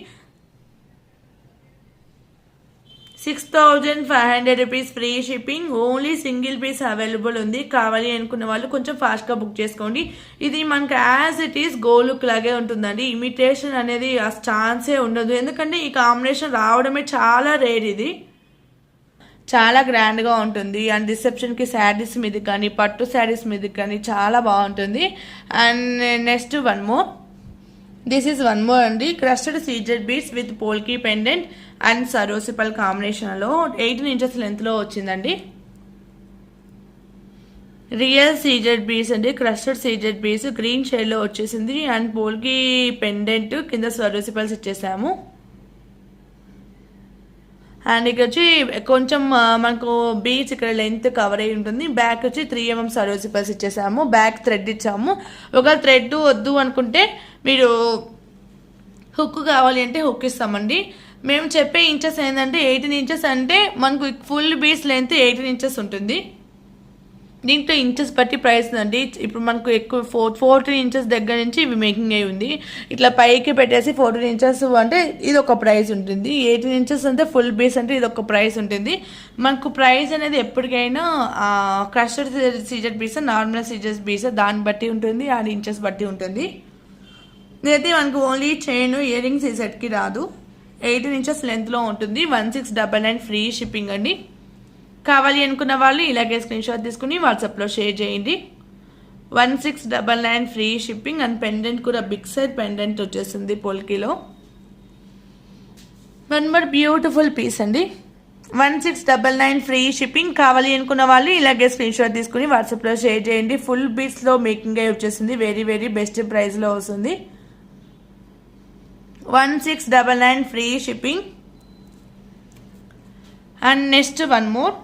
6500 rupees free shipping. Only single piece available ఉంది. కావాలి అనుకున్న వాళ్ళు కొంచెం ఫాస్ట్గా బుక్ చేసుకోండి. ఇది మనకు as it is gold look లాగే ఉంటుందండి. ఇమిటేషన్ అనేది ఆ ఛాన్సే ఉండదు. ఎందుకంటే ఈ కాంబినేషన్ రావడమే చాలా రేర్. ఇది చాలా గ్రాండ్గా ఉంటుంది. అండ్ రిసెప్షన్కి శారీస్ మీద కానీ పట్టు శారీస్ మీద కానీ చాలా బాగుంటుంది. And next one more. This is one more అండి. Crusted CZ beads with polki pendant and సరోసిపల్ కాంబినేషన్లో 18 ఇంచెస్ లెంత్లో వచ్చిందండి. రియల్ సీజెడ్ బీస్ అండి, క్రస్టర్డ్ సీజెడ్ బీస్ గ్రీన్ షేడ్లో వచ్చేసింది. అండ్ పోల్కి పెండెంట్ కింద స్వరూసిపల్స్ ఇచ్చేసాము. అండ్ ఇక్కడ వచ్చి కొంచెం మనకు బీచ్ ఇక్కడ లెంత్ కవర్ అయి ఉంటుంది. బ్యాక్ వచ్చి 3mm సరోసిపల్స్ ఇచ్చేసాము. బ్యాక్ థ్రెడ్ ఇచ్చాము. ఒక థ్రెడ్ వద్దు అనుకుంటే మీరు హుక్ కావాలి అంటే హుక్ ఇస్తామండి. మేము చెప్పే ఇంచెస్ ఏంటంటే 18 ఇంచెస్ అంటే మనకు ఫుల్ బీచ్ లెంత్ 18 ఇంచెస్ ఉంటుంది. దీంట్లో ఇంచెస్ బట్టి ప్రైస్ అండి. ఇప్పుడు మనకు ఎక్కువ 14 ఇంచెస్ దగ్గర నుంచి ఇవి మేకింగ్ అయి ఉంది. ఇట్లా పైకి పెట్టేసి 14 ఇంచెస్ అంటే ఇది ఒక ప్రైస్ ఉంటుంది. 18 ఇంచెస్ అంటే ఫుల్ బేస్ అంటే ఇది ఒక ప్రైస్ ఉంటుంది. మనకు ప్రైస్ అనేది ఎప్పటికైనా క్రస్టర్డ్ సీజెడ్ బీస్, నార్మల్ సీజెడ్ బీస్ దాన్ని బట్టి ఉంటుంది, అది ఇంచెస్ బట్టి ఉంటుంది. ఇదైతే మనకు ఓన్లీ చైన్ ఇయర్ రింగ్స్ ఈ సెట్కి రాదు. 18 ఇంచెస్ లెంత్లో ఉంటుంది. 1699 ఫ్రీ షిప్పింగ్ అండి. కావాలి అనుకున్న వాళ్ళు ఇలాగే స్క్రీన్ షాట్ తీసుకుని వాట్సాప్లో షేర్ చేయండి. 1699 ఫ్రీ షిప్పింగ్. అండ్ పెండెంట్ కూడా బిగ్ సైజ్ పెండెంట్ వచ్చేస్తుంది పోల్కీలో. వన్ మోర్ బ్యూటిఫుల్ పీస్ అండి. 1699 ఫ్రీ షిప్పింగ్. కావాలి అనుకున్న వాళ్ళు ఇలాగే స్క్రీన్ షాట్ తీసుకుని వాట్సాప్లో షేర్ చేయండి. ఫుల్ బీట్స్లో మేకింగ్ అయి వచ్చేసింది. వెరీ వెరీ బెస్ట్ ప్రైస్లో వస్తుంది. 1699 free shipping. And next one more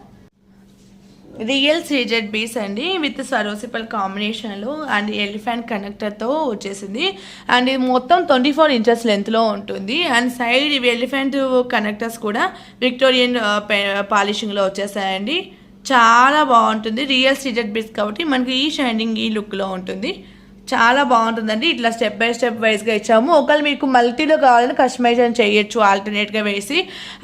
real CZ బీస్ అండి విత్ సరోసిపల్ కాంబినేషన్లో అండ్ ఎలిఫెంట్ కనెక్టర్తో వచ్చేసింది. అండ్ ఇది మొత్తం 24 ఇంచెస్ లెంత్లో ఉంటుంది. అండ్ సైడ్ ఇవి ఎలిఫెంట్ కనెక్టర్స్ కూడా విక్టోరియన్ పాలిషింగ్లో వచ్చేసాయండి. చాలా బాగుంటుంది. రియల్ సీజెడ్ బీస్ కాబట్టి మనకి ఈ షైనింగ్ ఈ లుక్లో ఉంటుంది. చాలా బాగుంటుందండి. ఇట్లా స్టెప్ బై స్టెప్ వైజ్గా ఇచ్చాము. ఒకవేళ మీకు మల్టీలో కావాలని కస్టమైజేషన్ చేయొచ్చు ఆల్టర్నేట్గా వేసి.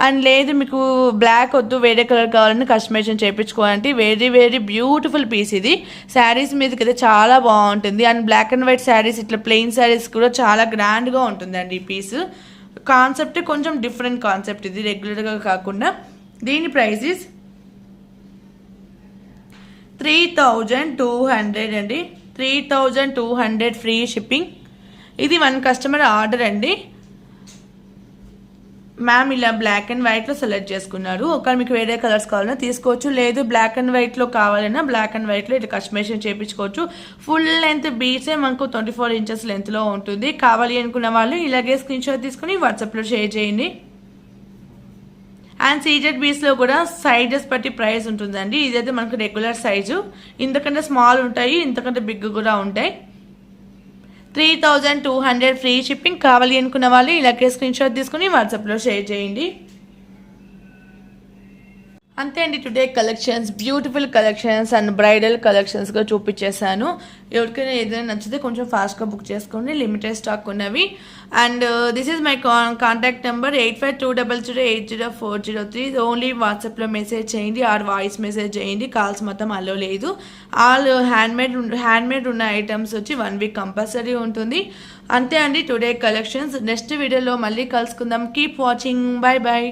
అండ్ లేదు మీకు బ్లాక్ వద్దు వేరే కలర్ కావాలని కస్టమైజేషన్ చేయించుకోవాలంటే వెరీ వెరీ బ్యూటిఫుల్ పీస్ ఇది. శారీస్ మీదకి అయితే చాలా బాగుంటుంది. And black and white saris ఇట్లా ప్లెయిన్ శారీస్ కూడా చాలా గ్రాండ్గా ఉంటుందండి ఈ పీస్. కాన్సెప్ట్ కొంచెం డిఫరెంట్ కాన్సెప్ట్ ఇది, రెగ్యులర్గా కాకుండా. దీని ప్రైస్ ఇస్ 3200 అండి. 3200 ఫ్రీ షిప్పింగ్. ఇది వన్ కస్టమర్ ఆర్డర్ అండి. మ్యామ్ ఇలా బ్లాక్ అండ్ వైట్లో సెలెక్ట్ చేసుకున్నారు. ఒకవేళ మీకు వేరే కలర్స్ కావాలన్నా తీసుకోవచ్చు. లేదు బ్లాక్ అండ్ వైట్లో కావాలన్నా బ్లాక్ అండ్ వైట్లో ఇట్లా కస్టమైజేషన్ చేయించుకోవచ్చు. ఫుల్ లెంత్ బీట్సే మనకు 24 ఇంచెస్ లెంత్లో ఉంటుంది. కావాలి అనుకున్న వాళ్ళు ఇలాగే స్క్రీన్ షాట్ తీసుకుని వాట్సాప్లో షేర్ చేయండి. అండ్ సీజెడ్ బీస్లో కూడా సైజెస్ బట్టి ప్రైస్ ఉంటుందండి. ఇదైతే మనకు రెగ్యులర్ సైజు. ఇంతకంటే స్మాల్ ఉంటాయి, ఇంతకంటే బిగ్ కూడా ఉంటాయి. 3200 ఫ్రీ షిప్పింగ్. కావాలి అనుకున్న వాళ్ళు ఇలాగే స్క్రీన్ షాట్ తీసుకుని వాట్సాప్లో షేర్ చేయండి. అంతే అండి today collections, beautiful collections and bridal కలెక్షన్స్గా చూపించేసాను. ఎవరికైనా ఏదైనా నచ్చితే కొంచెం ఫాస్ట్గా బుక్ చేసుకోండి, లిమిటెడ్ స్టాక్ ఉన్నవి. And this is my contact number 8520080403. ఓన్లీ వాట్సాప్లో మెసేజ్ చేయండి ఆర్ వాయిస్ మెసేజ్ చేయండి. కాల్స్ మొత్తం అలో లేదు. ఆల్ హ్యాండ్మేడ్ ఉన్న ఐటమ్స్ వచ్చి 1 వీక్ కంపల్సరీ ఉంటుంది. అంతే అండి టుడే కలెక్షన్స్. నెక్స్ట్ వీడియోలో మళ్ళీ కలుసుకుందాం. Keep watching. Bye bye.